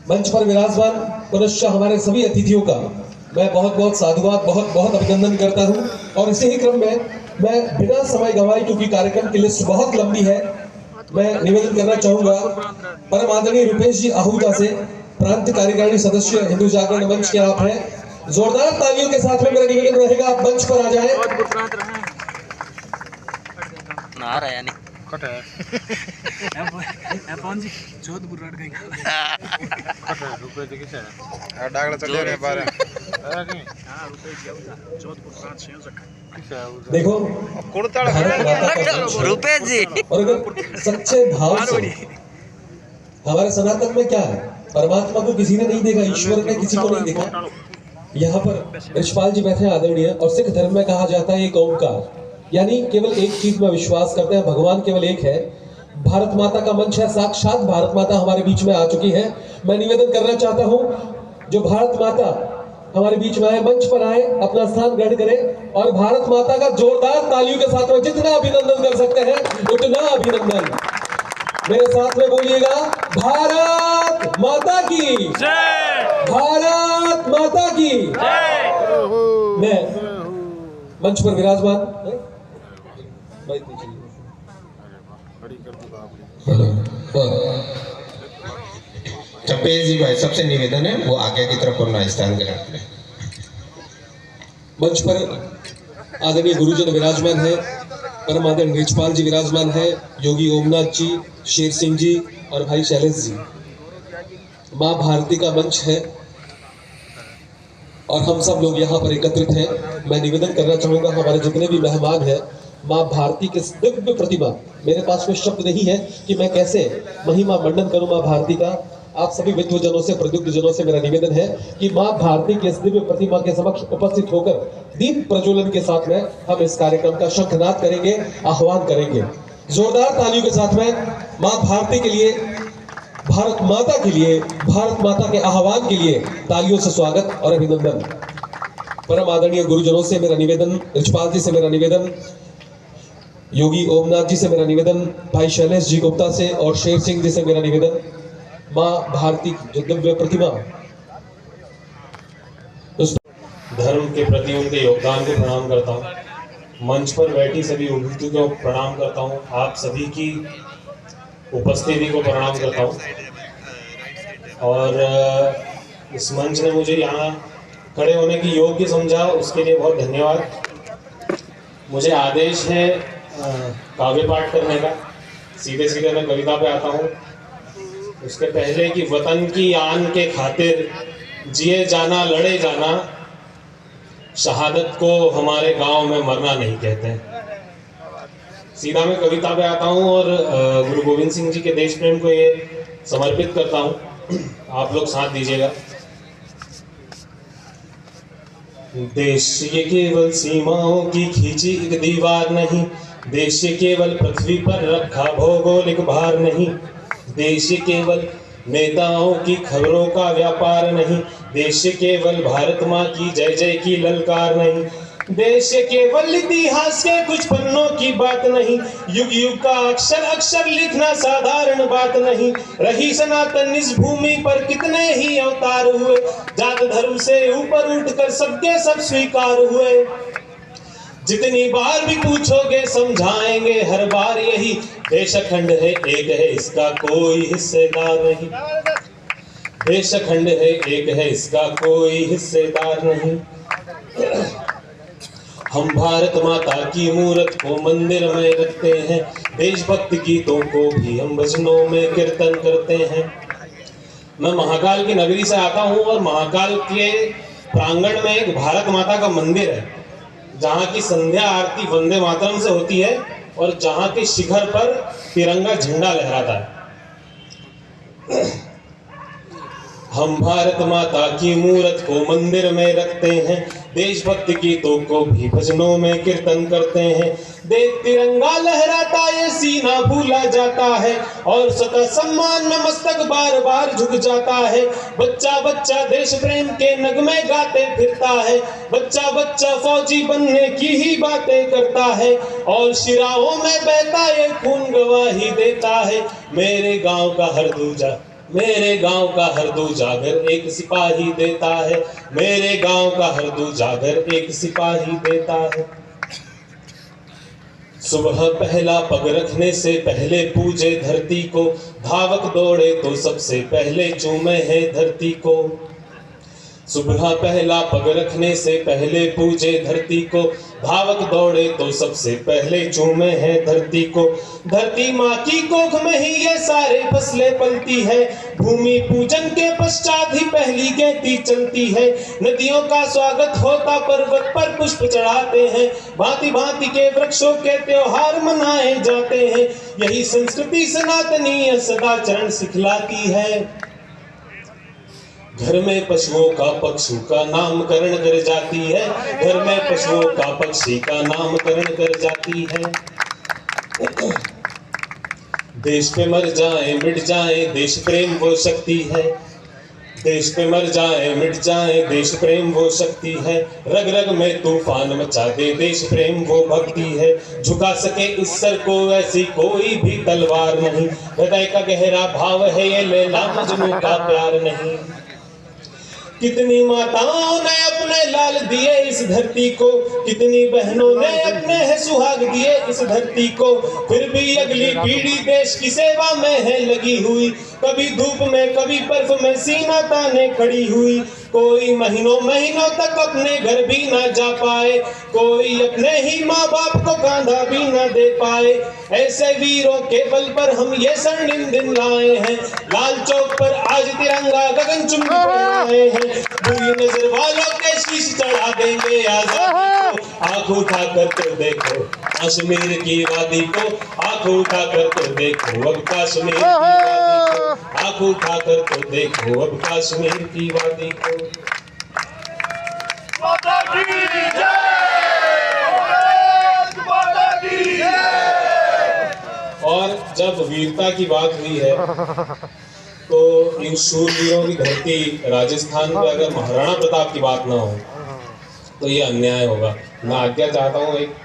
मंच पर विराजमान पुनश्च हमारे सभी अतिथियों का मैं बहुत बहुत साधुवाद, बहुत बहुत अभिनंदन करता हूं। और इसी ही क्रम में मैं बिना समय गंवाए, क्योंकि कार्यक्रम की लिस्ट बहुत लंबी है, मैं निवेदन करना चाहूंगा परम आदरणीय रुपेश जी आहूजा से, प्रांत कार्यकारिणी सदस्य हिंदू जागरण मंच के आप हैं। जोरदार तालियों के साथ में मेरा निवेदन रहेगा, आप मंच पर आ जाएं। कट है कौन सी जोधपुर रोड का कट है रुपए तो किसे है डागला चल रहे बारे है नहीं हां रुपए दिया जोधपुर प्रांत से किसे है देखो कुड़ता रुपए जी और अगर सच्चे भाव से हमारे सनातन में क्या है, परमात्मा को किसी ने नहीं देखा, ईश्वर ने किसी को नहीं देखा। यहाँ पर रिछपाल जी बैठे हैं आदरणीय, और सिख धर्म में कहा जाता है एक ओंकार, यानी केवल एक चीज में विश्वास करते हैं, भगवान केवल एक है। भारत माता का मंच है, साक्षात भारत माता हमारे बीच में आ चुकी है। मैं निवेदन करना चाहता हूँ, जो भारत माता हमारे बीच में आए, मंच पर आए, अपना स्थान ग्रहण करें और भारत माता का जोरदार तालियों के साथ में जितना अभिनंदन कर सकते हैं उतना अभिनंदन। मेरे साथ में बोलिएगा, भारत माता की जय, भारत माता की जय। मैं मंच पर विराजमान चप्पे जी भाई सबसे निवेदन है वो आगे की तरफ अपना स्थान ग्रहण करें। मंच पर आदरणीय गुरुजन विराजमान है, परम आदरणीय रिछपाल जी विराजमान है, योगी ओमनाथ जी, शेर सिंह जी और भाई शैलेश जी। माँ भारती का मंच है और हम सब लोग यहाँ पर एकत्रित हैं। मैं निवेदन करना चाहूँगा, हमारे जितने भी मेहमान हैं, माँ भारती के दिव्य प्रतिमा, मेरे पास में शब्द नहीं है कि मैं कैसे महिमा मंडन करूँ माँ भारती का। आप सभी विद्वजनों से, प्रद्युग्धजनों से मेरा निवेदन है कि माँ भारती के इस दिव्य प्रतिमा के समक्ष उपस्थित होकर दीप प्रज्वलन के साथ में हम इस कार्यक्रम का शंखनाद करेंगे, आह्वान करेंगे। जोरदार तालियों के साथ में माँ भारती के लिए, भारत माता के लिए, भारत माता के आह्वान के लिए तालियों से स्वागत और अभिनंदन। परम आदरणीय गुरुजनों से मेरा निवेदन, रिछपाल जी से मेरा निवेदन, योगी ओमनाथ जी से मेरा निवेदन, भाई शैलेश जी गुप्ता से और शेर सिंह जी से मेरा निवेदन, माँ भारती जो दिव्य प्रतिमा, उस धर्म के प्रति उनके योगदान को प्रणाम करता हूँ। मंच पर बैठी सभी उपस्थितियों को प्रणाम करता हूँ। आप सभी की उपस्थिति को प्रणाम करता हूँ। और इस मंच ने मुझे यहाँ खड़े होने की योग्य समझा, उसके लिए बहुत धन्यवाद। मुझे आदेश है काव्य पाठ करने का, सीधे सीधे मैं कविता पे आता हूँ। उसके पहले कि वतन की आन के खातिर जिए जाना लड़े जाना, शहादत को हमारे गांव में मरना नहीं कहते। सीधा मैं कविता पे आता हूँ और गुरु गोविंद सिंह जी के देश प्रेम को ये समर्पित करता हूँ। आप लोग साथ दीजिएगा। देश ये केवल सीमाओं की खींची एक दीवार नहीं, देश ये केवल पृथ्वी पर रखा भौगोलिक भार नहीं, देश ये केवल नेताओं की खबरों का व्यापार नहीं, देश ये केवल भारत माँ की जय जय की ललकार नहीं, देश ये केवल इतिहास के कुछ पन्नों की बात नहीं, युग युग का अक्षर अक्षर लिखना साधारण बात नहीं। रही सनातन इस भूमि पर कितने ही अवतार हुए, जात धर्म से ऊपर उठकर सबके सब स्वीकार हुए। जितनी बार भी पूछोगे समझाएंगे हर बार यही, देश अखंड है एक है इसका कोई हिस्सेदार नहीं, देश अखंड है एक है इसका कोई हिस्सेदार नहीं। हम भारत माता की मूर्त को मंदिर में रखते हैं, देशभक्ति गीतों को भी हम भजनों में कीर्तन करते हैं। मैं महाकाल की नगरी से आता हूँ और महाकाल के प्रांगण में एक भारत माता का मंदिर है, जहाँ की संध्या आरती वंदे मातरम से होती है और जहाँ के शिखर पर तिरंगा झंडा लहराता है। हम भारत माता की मूर्त को मंदिर में रखते हैं, देशभक्ति गीतों को भी भजनों में कीर्तन करते हैं। देख तिरंगा लहराता ये सीना भूला जाता है और सदा सम्मान में मस्तक बार बार झुक जाता है। बच्चा बच्चा देश प्रेम के नगमे गाते फिरता है, बच्चा बच्चा फौजी बनने की ही बातें करता है और शिराओं में बहता ये खून गवाही देता है। मेरे गाँव का हर दूजा, मेरे गांव का हर दूजा घर एक सिपाही देता है, मेरे गांव का हर दूजा घर एक सिपाही देता है। सुबह पहला पग रखने से पहले पूजे धरती को, धावक दौड़े तो सबसे पहले चूमे है धरती को। सुबह पहला पग रखने से पहले पूजे धरती को, धावक दौड़े तो सबसे पहले चूमे हैं धरती को। धरती माँ की कोख में ही ये सारे फसलें पलती है, भूमि पूजन के पश्चात ही पहली खेती चलती है। नदियों का स्वागत होता पर्वत पर पुष्प चढ़ाते हैं, भांति भांति के वृक्षों के त्योहार मनाए जाते हैं। यही संस्कृति सनातनीय सदाचरण सिखलाती है। घर में पशुओं का पक्षु का नामकरण कर जाती है, घर में पशुओं का पक्षी का नामकरण कर जाती है। देश पे मर जाए मिट जाए देश प्रेम वो शक्ति है, देश पे मर जाए मिट जाए देश प्रेम वो शक्ति है। रग रग में तूफान मचा दे देश प्रेम वो भक्ति है। झुका सके इस सर को ऐसी कोई भी तलवार नहीं, हृदय का गहरा भाव है ये लैला मजनू का प्यार नहीं। कितनी माताओं ने अपने लाल दिए इस धरती को, कितनी बहनों ने अपने है सुहाग दिए इस धरती को। फिर भी अगली पीढ़ी देश की सेवा में है लगी हुई, कभी धूप में कभी बर्फ में सीना ताने खड़ी हुई। कोई महीनों महीनों तक अपने घर भी ना जा पाए, कोई अपने ही माँ बाप को कांधा भी ना दे पाए। ऐसे वीरों के बल पर हम ये स्वर्णिम दिन लाए हैं, लाल चौक पर आज तिरंगा गगन चुंबी आए हैं। बुरी नजर वालों के शीश चढ़ा देंगे आजादी को, आंख उठा कर तो देखो कश्मीर की वादी को, आंख उठा कर तो देखो अब कश्मीर की वादी को, आंख उठा कर तो देखो अब कश्मीर की वादी को। और जब वीरता की बात हुई है तो इन शूरवीरों की धरती राजस्थान में अगर महाराणा प्रताप की बात ना हो तो ये अन्याय होगा। मैं आज्ञा चाहता हूँ, एक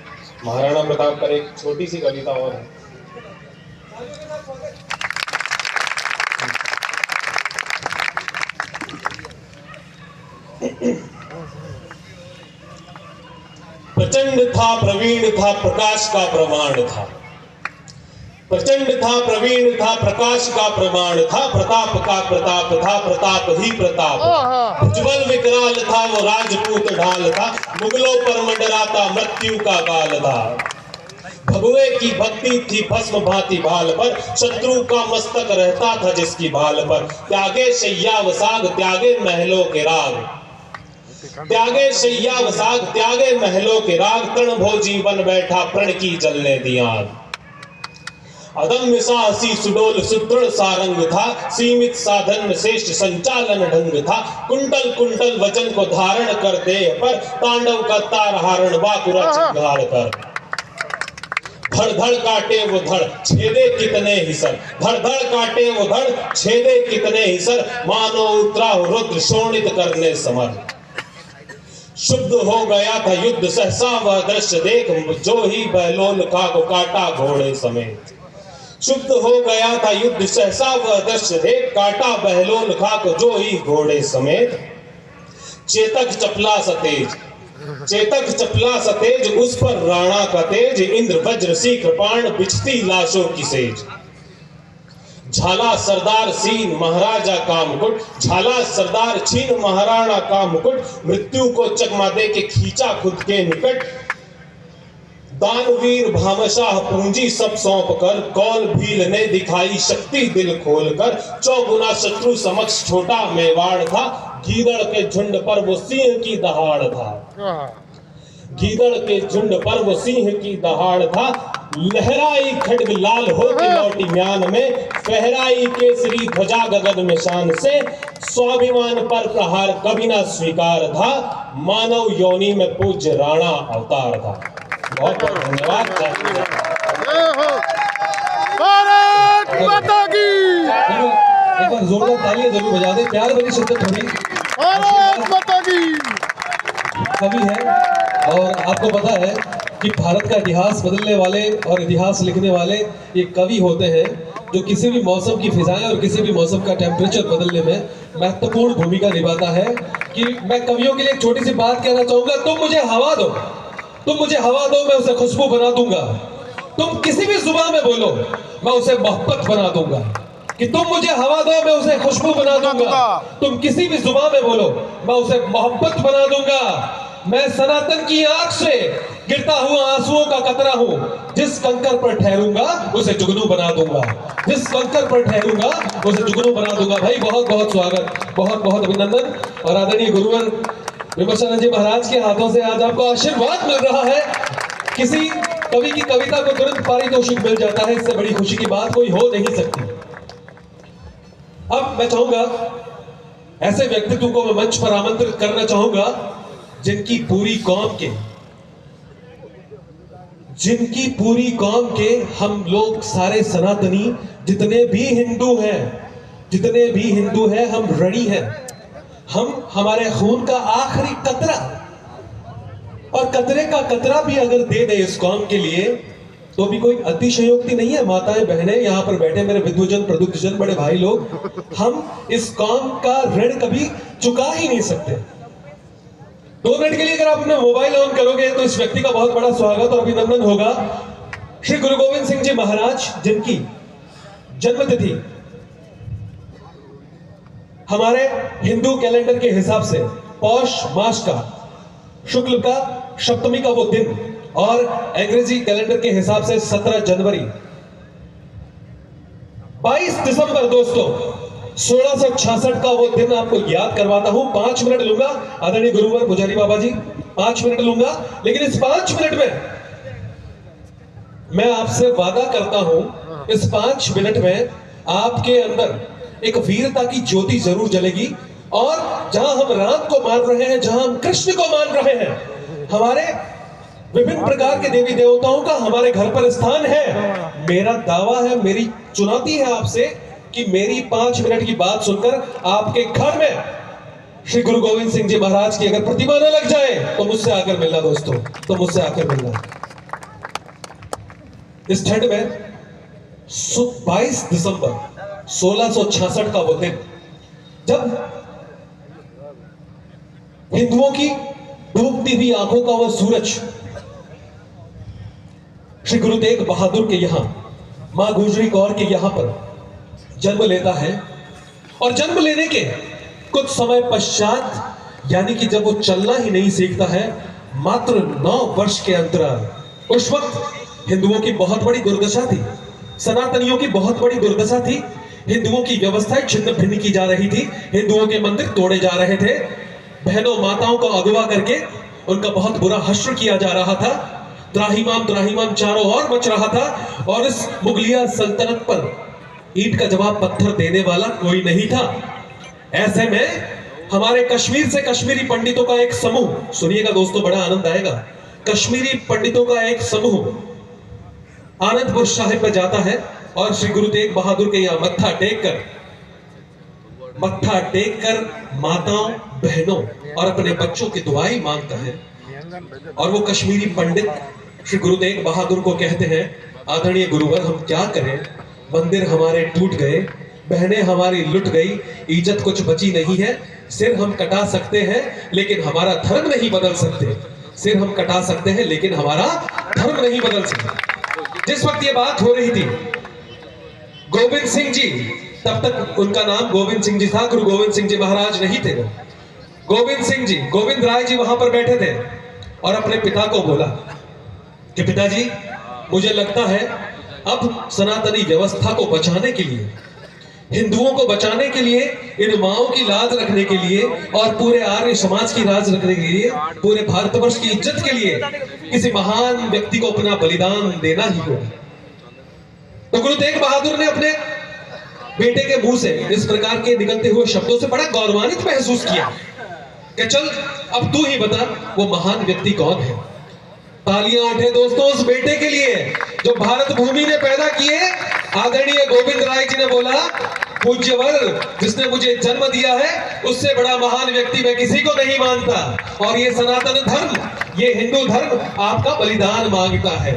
महाराणा प्रताप पर एक छोटी सी कविता और है। प्रचंड था प्रवीण था प्रकाश का प्रमाण था, प्रचंड था प्रवीण था प्रकाश का प्रमाण था। प्रताप का प्रताप था प्रताप ही प्रताप, उज्जवल विकराल था वो राजपूत ढाल था। मुगलों पर मंडराता मृत्यु का काल था, भगवे की भक्ति थी भस्म भांति भाल पर, शत्रु का मस्तक रहता था जिसकी भाल पर। त्यागे शैया वसाग त्यागे महलों के राग, त्यागे शैया वसाग त्यागे महलों के राग। तृण भोजी बन बैठा प्रण की जलने दी आग। अदम्य साहसी सुडोल सुदृढ़ सारंग था, सीमित साधन में श्रेष्ठ संचालन ढंग था। कुंटल कुंटल वचन को धारण कर दे पर, तांडव करता हारण बाकुरा चिंगार कर। धड़ धड़ काटे वो धड़ छेदे कितने ही सर, धड़ धड़ काटे वो धड़ छेदे कितने ही सर। मानो उतरा रुद्र शोणित करने समर। शुद्ध हो गया था युद्ध सहसा वह दृश्य देख, जो ही बहलोल का को काटा घोड़े समेत। शुद्ध हो गया था युद्ध सहसा वह दृश्य देख, काटा बहलोल खा को जो ही घोड़े समेत। चेतक चपला सतेज, चेतक चपला सतेज, उस पर राणा का तेज। इंद्र वज्र सी कृपाण बिछती लाशों की सेज। झाला सरदार सीन महाराजा का मुकुट, झाला सरदार छीन महाराणा का मुकुट। मृत्यु को चकमा दे के खींचा खुद के निकट। दानवीर भामशाह पूंजी सब सौंप कर, कौल भील ने दिखाई शक्ति दिल खोल कर। चौगुना शत्रु समक्ष छोटा मेवाड़ था, गीदड़ के झुंड पर वो सिंह की दहाड़ था। गीदड़ के झुंड पर वो सिंह की दहाड़ था। लहराई खड्ग लाल हो के लौटी म्यान में, फहराई केसरी ध्वजा गगन में शान से। स्वाभिमान पर प्रहार कभी ना स्वीकार था, मानव योनि में पूज्य राणा अवतार था। बहुत बहुत धन्यवाद। भारत माता की, एक बार जोरदार तालियां जरूर बजा दें, प्यार भरी शिद्दत थोड़ी। भारत माता की। कवि है और आपको पता है कि भारत का इतिहास बदलने वाले और इतिहास लिखने वाले ये कवि होते हैं, जो किसी भी मौसम की फिजाएं और किसी भी मौसम का टेम्परेचर बदलने में महत्वपूर्ण भूमिका निभाता है। कि मैं कवियों के लिए एक छोटी सी बात कहना चाहूंगा, तुम मुझे हवा दो, तुम मुझे हवा दो, मैं उसे खुशबू बना दूंगा। तुम किसी भी जुबान में बोलो, मैं उसे मोहब्बत बना दूंगा। कि तुम मुझे हवा दो, मैं उसे खुशबू बना दूंगा। तुम किसी भी जुबान में बोलो, मैं उसे मोहब्बत बना दूंगा। मैं सनातन की आंख से गिरता हुआ आंसुओं का कतरा हूं। जिस कंकर पर ठहरूंगा उसे जुगनू बना दूंगा। जिस कंकर पर ठहरूंगा उसे जुगनू बना दूंगा। भाई बहुत बहुत स्वागत, बहुत बहुत अभिनंदन। और आदरणीय गुरुवर विमर्शानंद जी महाराज के हाथों से आज आपको आशीर्वाद मिल रहा है। किसी कवि की कविता को तुरंत पारितोषिक मिल जाता है, इससे बड़ी खुशी की बात कोई हो नहीं सकती। अब मैं चाहूंगा ऐसे व्यक्तित्व को मैं मंच पर आमंत्रित करना चाहूंगा जिनकी पूरी कौम के हम लोग सारे सनातनी जितने भी हिंदू हैं हम ऋणी हैं। हम हमारे खून का आखिरी कतरा और कतरे का कतरा भी अगर दे दे इस कौम के लिए तो भी कोई अतिशयोक्ति नहीं है। माताएं बहनें यहां पर बैठे मेरे विद्वजन प्रबुद्धजन बड़े भाई लोग, हम इस कौम का ऋण कभी चुका ही नहीं सकते। 2 मिनट के लिए अगर आप अपना मोबाइल ऑन करोगे तो इस व्यक्ति का बहुत बड़ा स्वागत और अभिनंदन होगा। श्री गुरु गोविंद सिंह जी महाराज जिनकी जन्मतिथि हमारे हिंदू कैलेंडर के हिसाब से पौष मास का शुक्ल का सप्तमी का वो दिन और अंग्रेजी कैलेंडर के हिसाब से 17 जनवरी 22 दिसंबर दोस्तों 1666 का वो दिन आपको याद करवाता हूं। 5 मिनट लूंगा आदरणीय गुरुवर पुजारी बाबा जी, 5 मिनट लूंगा, लेकिन इस 5 मिनट में मैं आपसे वादा करता हूं, इस 5 मिनट में आपके अंदर एक वीरता की ज्योति जरूर जलेगी। और जहां हम राम को मान रहे हैं, जहां हम कृष्ण को मान रहे हैं, हमारे विभिन्न प्रकार के देवी देवताओं का हमारे घर पर स्थान है। मेरा दावा है, मेरी चुनौती है आपसे कि मेरी 5 मिनट की बात सुनकर आपके घर में श्री गुरु गोविंद सिंह जी महाराज की अगर प्रतिमा न लग जाए तो मुझसे आकर मिलना दोस्तों, तो मुझसे आकर मिलना। इस ठंड में 22 दिसंबर 1666 का वो दिन जब हिंदुओं की डूबती हुई आंखों का वो सूरज श्री गुरु तेग बहादुर के यहां मां गुजरी कौर के यहां पर जन्म लेता है। और जन्म लेने के कुछ समय पश्चात यानी कि जब वो चलना ही नहीं सीखता है, मात्र 9 वर्ष के अंतराल, उस वक्त हिंदुओं की बहुत बड़ी दुर्दशा थी, सनातनियों की बहुत बड़ी दुर्दशा थी। हिंदुओं की व्यवस्थाएं छिन्न भिन्न की जा रही थी, हिंदुओं के मंदिर तोड़े जा रहे थे, बहनों माताओं को अगवा करके उनका बहुत बुरा हश्र किया जा रहा था। त्राहिमाम चारों ओर मच रहा था और इस मुगलिया सल्तनत पर ईंट का जवाब पत्थर देने वाला कोई नहीं था। ऐसे में हमारे कश्मीर से कश्मीरी पंडितों का एक समूह, सुनिएगा दोस्तों बड़ा आनंद आएगा, कश्मीरी पंडितों का एक समूह आनंदपुर साहिब में जाता है और श्री गुरु तेग बहादुर के यहाँ मत्था टेक कर माताओं बहनों और अपने बच्चों की दुआएं मांगता है। और वो कश्मीरी पंडित श्री गुरु तेग बहादुर को कहते हैं, आदरणीय गुरुवर हम क्या करें, मंदिर हमारे टूट गए, बहनें हमारी लुट गई, इज्जत कुछ बची नहीं है, सिर हम कटा सकते हैं लेकिन हमारा धर्म नहीं बदल सकते, सिर हम कटा सकते हैं लेकिन हमारा धर्म नहीं बदल सकते। जिस वक्त ये बात हो रही थी, गोविंद सिंह जी, तब तक उनका नाम गोविंद सिंह जी था, गुरु गोविंद सिंह जी महाराज नहीं थे। गोविंद सिंह जी, गोविंद राय जी वहां पर बैठे थे और अपने पिता को बोला कि पिताजी मुझे लगता है अब सनातनी व्यवस्था को बचाने के लिए, हिंदुओं को बचाने के लिए, इन माओं की लाज रखने के लिए और पूरे आर्य समाज की लाज रखने के लिए, पूरे भारतवर्ष की इज्जत के लिए किसी महान व्यक्ति को अपना बलिदान देना ही होगा। तो गुरु तेग बहादुर ने अपने बेटे के मुंह से इस प्रकार के निकलते हुए शब्दों से बड़ा गौरवान्वित महसूस किया कि चल अब तू ही बता वो महान व्यक्ति कौन है। तालियां उठे दोस्तों उस बेटे के लिए जो भारत भूमि ने पैदा किए। आदरणीय गोविंद राय जी ने बोला, पूज्यवर जिसने मुझे जन्म दिया है उससे बड़ा महान व्यक्ति मैं किसी को नहीं मानता, और ये सनातन धर्म, ये हिंदू धर्म आपका बलिदान मांगता है।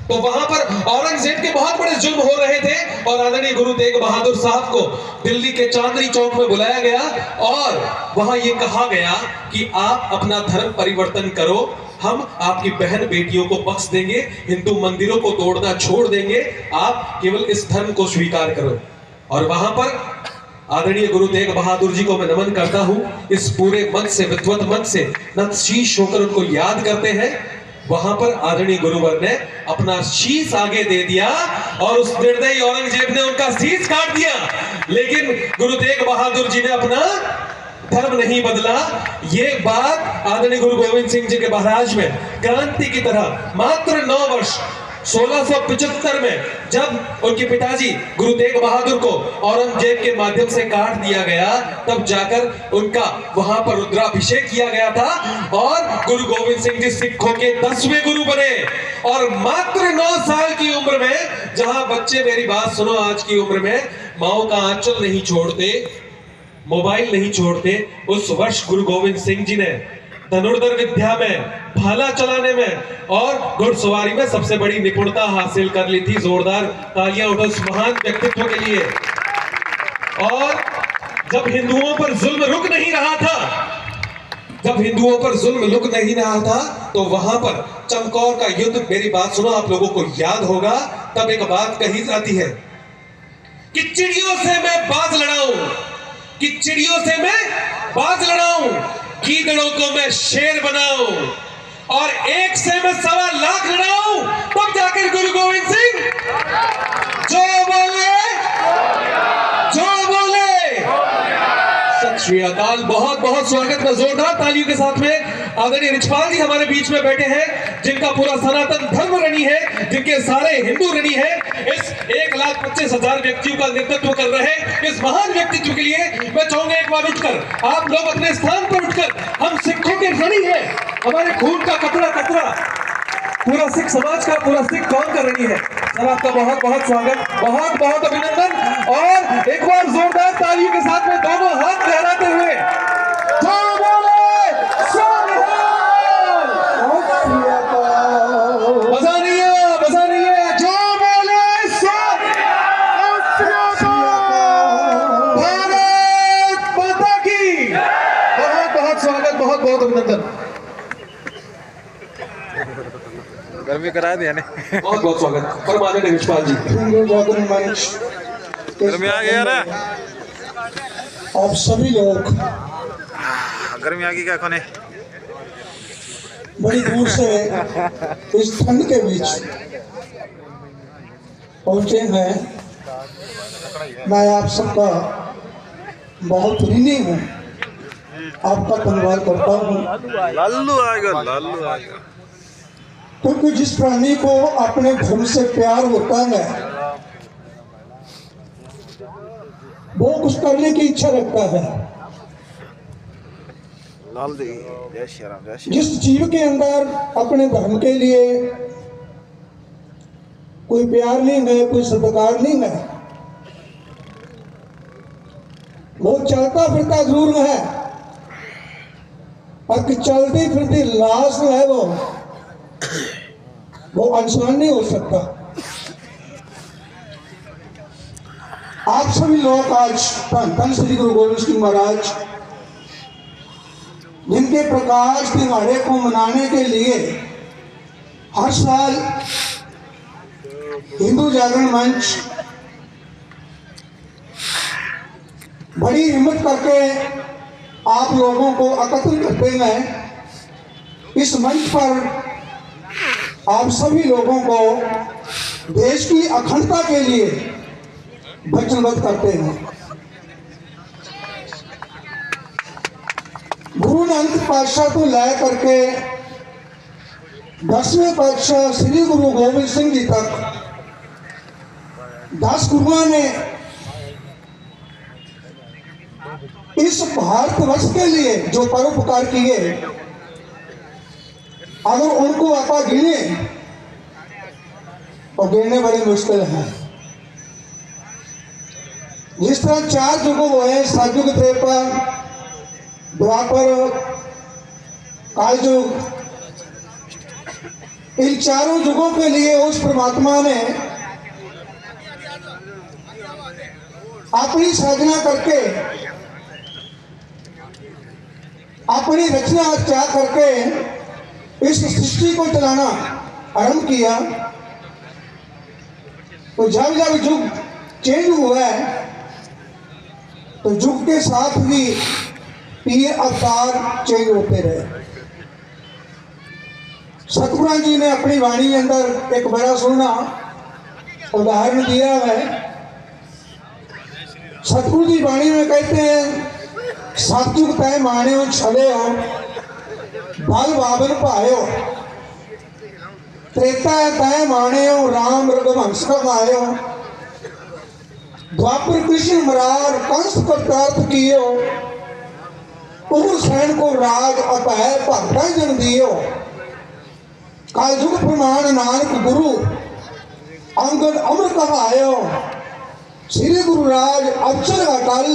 तो वहां पर औरंगजेब के बहुत बड़े जुल्म हो रहे थे और आदरणीय गुरु तेग बहादुर साहब को दिल्ली के चांदनी चौक में बुलाया गया और वहां ये कहा गया कि आप अपना धर्म परिवर्तन करो, हम आपकी बहन बेटियों को बख्श देंगे, हिंदू मंदिरों को तोड़ना छोड़ देंगे, आप केवल इस धर्म को स्वीकार करो। और वहां पर आदरणीय गुरु तेग बहादुर जी को मैं नमन करता हूं। इस पूरे मन से, विद्वत मन से नतशीश होकर उनको याद करते हैं। वहां पर आदरणीय गुरुवर ने अपना शीश आगे दे दिया और उस निर्दयी औरंगजेब ने उनका शीश काट दिया, लेकिन गुरु तेग बहादुर जी ने अपना धर्म नहीं बदला। ये बात आदरणीय गुरु गोविंद सिंह जी के महाराज में क्रांति की तरह मात्र 9 वर्ष 1675 में जब उनके पिताजी गुरु तेग बहादुर को औरंगजेब के माध्यम से काट दिया गया, तब जाकर उनका वहां पर रुद्राभिषेक किया गया था और गुरु गोविंद सिंह जी सिखों के 10वें गुरु बने। और मात्र 9 साल की उम्र में, जहां बच्चे मेरी बात सुनो, आज की उम्र में माओ का आंचल नहीं छोड़ते, मोबाइल नहीं छोड़ते, उस वर्ष गुरु गोविंद सिंह जी ने धनुर्धर विद्या में, भाला चलाने में और घुड़सवारी में सबसे बड़ी निपुणता हासिल कर ली थी। जोरदार तालियां उठो उस महान व्यक्तित्व के लिए। और जब हिंदुओं पर जुल्म रुक नहीं रहा था, जब हिंदुओं पर जुल्म रुक नहीं रहा था, तो वहां पर चमकौर का युद्ध, मेरी बात सुनो, आप लोगों को याद होगा, तब एक बात कही जाती है कि चिड़ियों से मैं बाज लड़ाऊं, कि चिड़ियों से मैं बाज लड़ाऊं, गीदड़ों को मैं शेर बनाऊं और 1 से मैं 1.25 लाख लड़ाऊं, तब जाकर गुरु गोविंद सिंह जो बोले, जो बोले। सत श्री अकाल। बहुत बहुत स्वागत है जोरदार तालियों के साथ में। आदरणीय रिछपाल जी हमारे बीच में बैठे हैं, जिनका पूरा सनातन धर्म ऋणी है, जिनके सारे हिंदू ऋणी है। इस 1,25,000 व्यक्तियों का नेतृत्व कर रहे इस महान व्यक्तित्व के लिए मैं चाहूंगा एक बार उठकर आप लोग अपने स्थान पर उठकर, हम सिखों के ऋणी है, हमारे खून का कतरा कतरा पूरा सिख समाज का, पूरा सिख कौम का ऋणी है। सर आपका बहुत बहुत स्वागत, बहुत बहुत अभिनंदन। और एक बार जोरदार तालियों के साथ में दोनों हाथ लहराते हुए बहुत अभिनंदन। गर्मी करा दिया ने। बहुत बहुत स्वागत परमानंद रिछपाल जी। गर्मी आ गया रे। आप सभी लोग गर्मी आ गई क्या कोने? बड़ी दूर से इस ठंड के बीच पहुंचे हैं। मैं आप सबका बहुत ऋणी हूँ, आपका धन्यवाद करता हूँ। लालू आएगा, लालू आएगा। क्योंकि जिस प्राणी को अपने धर्म से प्यार होता है, वो कुछ करने की इच्छा रखता है। लाल दी जय श्री राम, जय श्री। जिस जीव के अंदर अपने धर्म के लिए कोई प्यार नहीं है, कोई सत्कार नहीं है, वो चलता फिरता जरूर है, और चलती फिरती लाश है वो इंसान नहीं हो सकता। आप सभी लोग आज धन श्री गुरु गोविंद सिंह महाराज, जिनके प्रकाश दिहाड़े को मनाने के लिए हर साल हिंदू जागरण मंच बड़ी हिम्मत करके आप लोगों को एकत्रित करते हैं। इस मंच पर आप सभी लोगों को देश की अखंडता के लिए वचनबद्ध करते हैं। गुरु नानक पातशाह को ले करके 10वें पातशाह श्री गुरु गोविंद सिंह जी तक 10 गुरुओं ने इस भारतवर्ष के लिए जो परोपकार किए, अगर उनको आप गिने तो गिनने बड़ी मुश्किल है। जिस तरह 4 युगों हुए, सतयुग, त्रेपा, द्वापर, कलयुग, इन चारों युगों के लिए उस परमात्मा ने अपनी साधना करके, अपनी रचना त्याग करके इस सृष्टि को चलाना आरंभ किया। तो जब जब युग चेंज हुआ है, तो युग के साथ भी पीर अवतार चेंज होते रहे। सतगुरु जी ने अपनी वाणी के अंदर एक बड़ा सोना उदाहरण दिया है। सतगुरु जी वाणी में कहते हैं, सतयुग तय माण्यो छले हो, बल बाबन पायो, त्रेता तय माण्यो, राम रघुवंश कमायो, द्वापर कृष्ण मरार कंस कर्तार्थ कियो, सैन को राज अपह भक्ता जन दियो, कालयुग प्रमाण नानक गुरु अंगद अमर कहायो, श्री गुरु राज अक्षर अटल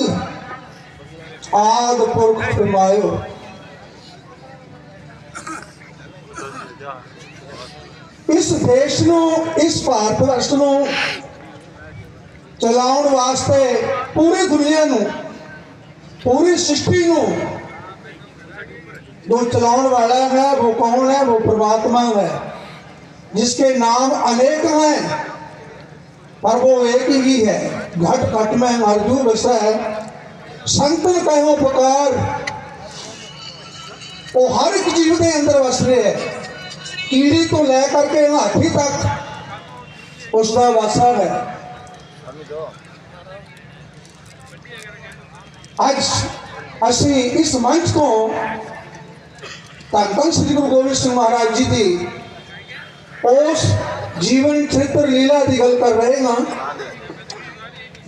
आद पुरख फरमायो। इस देश नू, इस भारत वर्ष नू चलाउण वास्ते पूरी दुनिया नू, पूरी सृष्टि नू जो चलाउण वाला है वो कौन है? वो परमात्मा है, जिसके नाम अनेक हैं पर वो एक ही है। घट घट में मरजू बसा है, संतन कहो पुकार, वो हर एक जीव के अंदर वस रहे है, कीड़ी तो लेकर के हाथी तक उसका वासा है। आज असी इस मंच को धन श्री गुरु गोबिंद सिंह महाराज जी की उस जीवन चरित्र लीला की गल कर रहे हैं,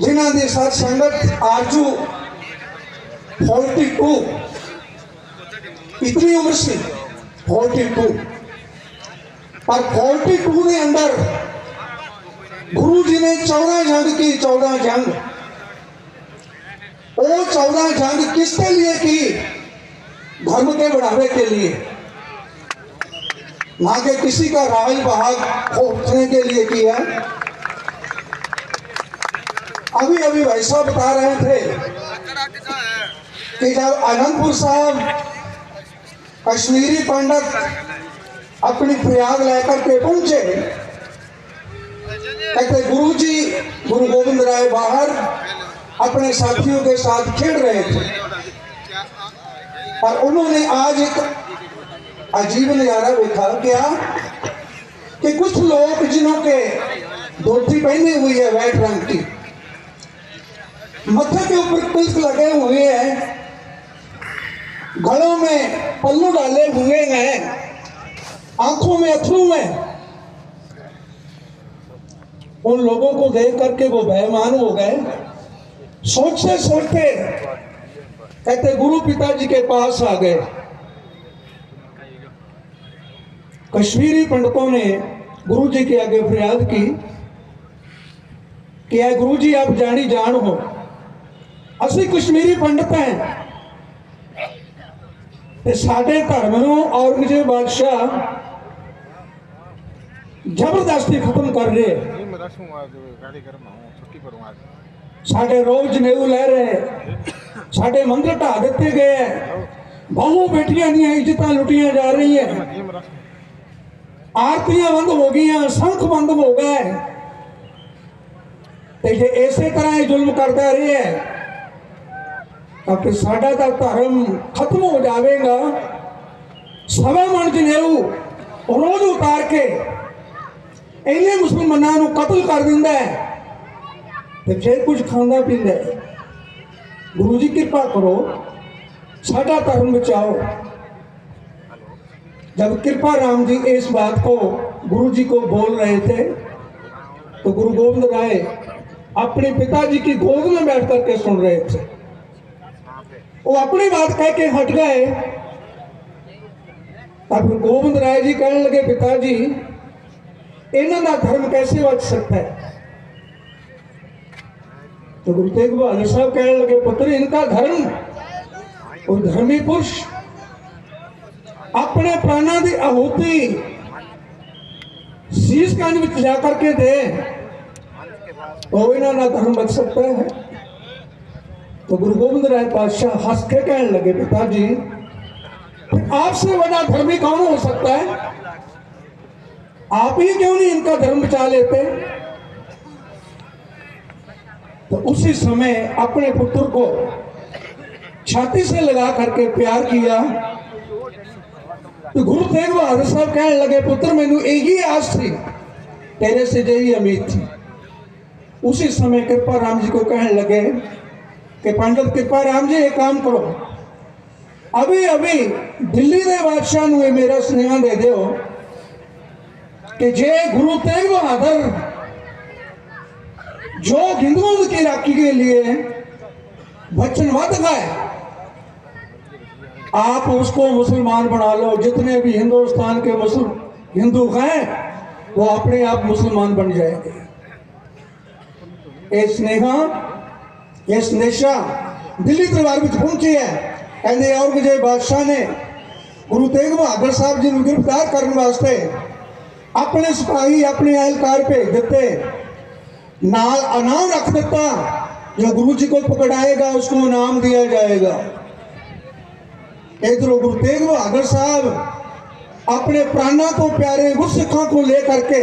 जिन्हों की साथ संगत आजू 42 इतनी उम्र सी 42 पर 42 के अंदर गुरु जी ने 14 जंग की। 14 जंग, वो 14 जंग किसके लिए की? धर्म के बढ़ावे के लिए, ना कि किसी का राज भाग खोखने के लिए किया। अभी अभी भाई साहब बता रहे थे कि जब आनंदपुर साहब कश्मीरी पंडित अपनी फरियाद लेकर के पहुंचे, कहते गुरु जी, गुरु गोविंद राय बाहर अपने साथियों के साथ खेल रहे थे और उन्होंने आज एक अजीब नजारा देखा। क्या कि कुछ लोग जिन्हों के धोती पहनी हुई है व्हाइट रंग की, मत्थे के ऊपर तिलक लगे हुए हैं, गलों में पल्लू डाले हुए हैं, आंखों में अथरू में, उन लोगों को देख करके वो बेईमान हो गए। सोचते सोचते कहते गुरु पिताजी के पास आ गए। कश्मीरी पंडितों ने गुरु जी के आगे फरियाद की कि है गुरु जी, आप जानी जान हो, असि कश्मीरी पंडित हैं, साडे धर्म नूं औरंगजेब बादशाह जबरदस्ती खत्म कर रहे, साडे रोज जनेऊ लै रहे, साडे मंदिर ढा दिते गए, बहु बेटियां दी इज्जतां लुटियां जा रही है, आरतियां बंद हो गई, संख बंद हो गए। तो जे इसे तरह ही जुल्म करता रहे तो साडा तो धर्म खत्म हो जाएगा। सवा मन जनेऊ रोज उतार के इन्हें मुसलमानों को कतल कर दिंदा है, तो जे कुछ खांदा पींदा है। गुरु जी कृपा करो, साडा धर्म बचाओ। जब कृपा राम जी इस बात को गुरु जी को बोल रहे थे तो गुरु गोविंद राय अपने पिताजी की गोद में बैठ करके सुन रहे थे। वो अपनी बात कह के हट गए। अब गोविंद राय जी कहने लगे, पिताजी इन्हों का धर्म कैसे बच सकता है? तो गुरु तेग बहादुर साहब कहने लगे, पुत्र इनका धर्म, और धर्मी पुरुष अपने प्राणों की आहुति शीशगंज में जा करके दे तो इन्हों का धर्म बच सकता है। तो गुरु गोविंद राय पातशाह हंस के कहने लगे, पिताजी आपसे बड़ा धर्मी कौन हो सकता है? आप ही क्यों नहीं इनका धर्म बचा लेते? तो उसी समय अपने पुत्र को छाती से लगा करके प्यार किया। तो गुरु तेग बहादुर साहब कहने लगे, पुत्र मैनू यही आस थी, तेरे से यही उम्मीद थी। उसी समय कृपा राम जी को कहने लगे कि पंडित कृपा राम जी एक काम करो, अभी अभी दिल्ली के बादशाह ने मेरा स्नेहा दे दो कि जे गुरु तेग बहादुर जो हिंदुओं की राखी के लिए वचनबद्ध है, आप उसको मुसलमान बना लो। जितने भी हिंदुस्तान के हिंदू हैं वो अपने आप मुसलमान बन जाएंगे। ये स्नेहा ये संदेशा दिल्ली दरबार में पहुंची है। कहते औरंगजेब बादशाह ने गुरु तेग बहादुर साहब जी को गिरफ्तार करने वास्ते अपने सिपाही अपने एहलकार भेज देते, नाल इनाम रख देता, जो गुरु जी को पकड़ाएगा उसको इनाम दिया जाएगा। इधर गुरु तेग बहादुर साहब अपने प्राणों को प्यारे गुरसिखों को लेकर के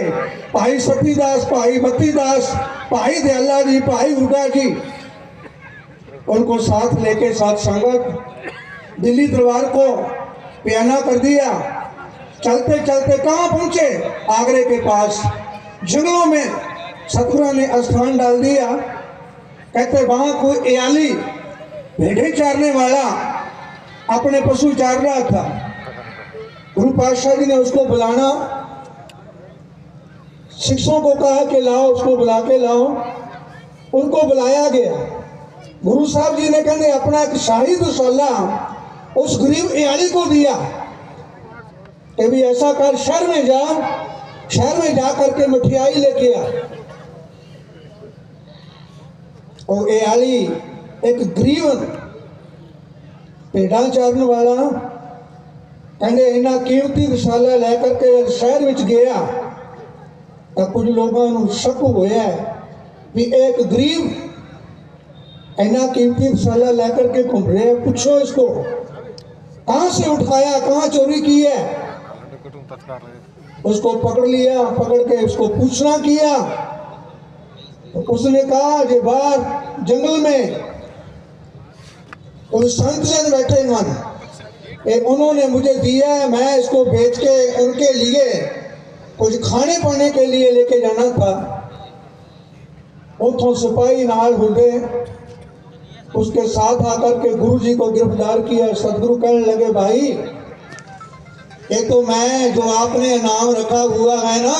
भाई सतीदास, भाई बत्तीदास, भाई दयाला जी, भाई हुडा जी, उनको साथ लेके साथ संगत दिल्ली दरबार को बयाना कर दिया। चलते चलते कहाँ पहुंचे? आगरे के पास जंगलों में सतगुरु ने स्थान डाल दिया। कहते वहां कोई एयाली भेड़े चारने वाला अपने पशु चार रहा था। गुरु पातशाह जी ने उसको बुलाना, शिष्यों को कहा कि लाओ, उसको बुला के लाओ। उनको बुलाया गया। गुरु साहब जी ने कहने अपना एक शाही दुशाला उस गरीब एयाली को दिया कि भी ऐसा कर, शहर में जा करके मिठाई लेके आ। और एयाली एक गरीब भेड़ा चारने वाला कहते इन्ना कीमती रसाला लैकर के शहर में गया तो कुछ लोगों को शक होया भी एक गरीब इन्ना कीमती रसाला लेकर के घूम रहे हैं, पूछो इसको कहाँ से उठाया, कहाँ चोरी की है। उसको पकड़ लिया, पकड़ के उसको पूछना किया तो उसने कहा कि बाहर जंगल में कोई संत जन बैठे मन, उन्होंने मुझे दिया है, मैं इसको बेच के उनके लिए कुछ खाने पाने के लिए लेके जाना था। उठों सिपाही नाल हुए, उसके साथ आकर के गुरु जी को गिरफ्तार किया। सदगुरु कहने लगे, भाई ये तो मैं जो आपने इनाम रखा हुआ है ना,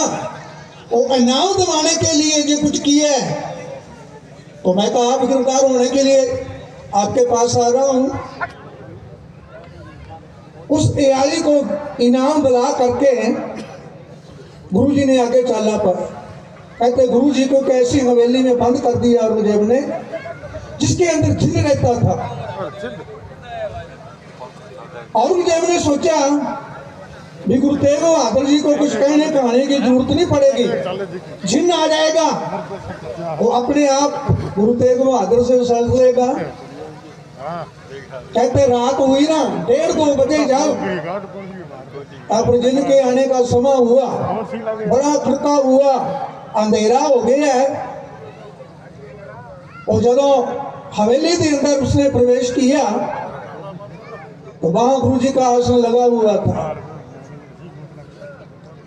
वो इनाम दिलाने के लिए जो कुछ किया है, तो मैं तो आप गिरफ्तार होने के लिए आपके पास आ रहा हूं। उस एयाली को इनाम दिला करके गुरु जी ने आगे चला पर कहते गुरु जी को कैसी हवेली में बंद कर दिया औरंगजेब ने, जिसके अंदर जिन्न रहता था। औरंगजेब ने सोचा भी गुरु तेग बहादुर जी को कुछ कहने कहने की जरूरत नहीं पड़ेगी, जिन्न आ जाएगा, वो अपने आप गुरु तेग बहादुर से सल लेगा। कहते रात हुई ना, 1:30-2 बजे जाओ, अब जिन्न के आने का समय हुआ, बड़ा खड़का हुआ, अंधेरा हो गया है। और जब हवेली के अंदर उसने प्रवेश किया तो वहां गुरु जी का आसन लगा हुआ था।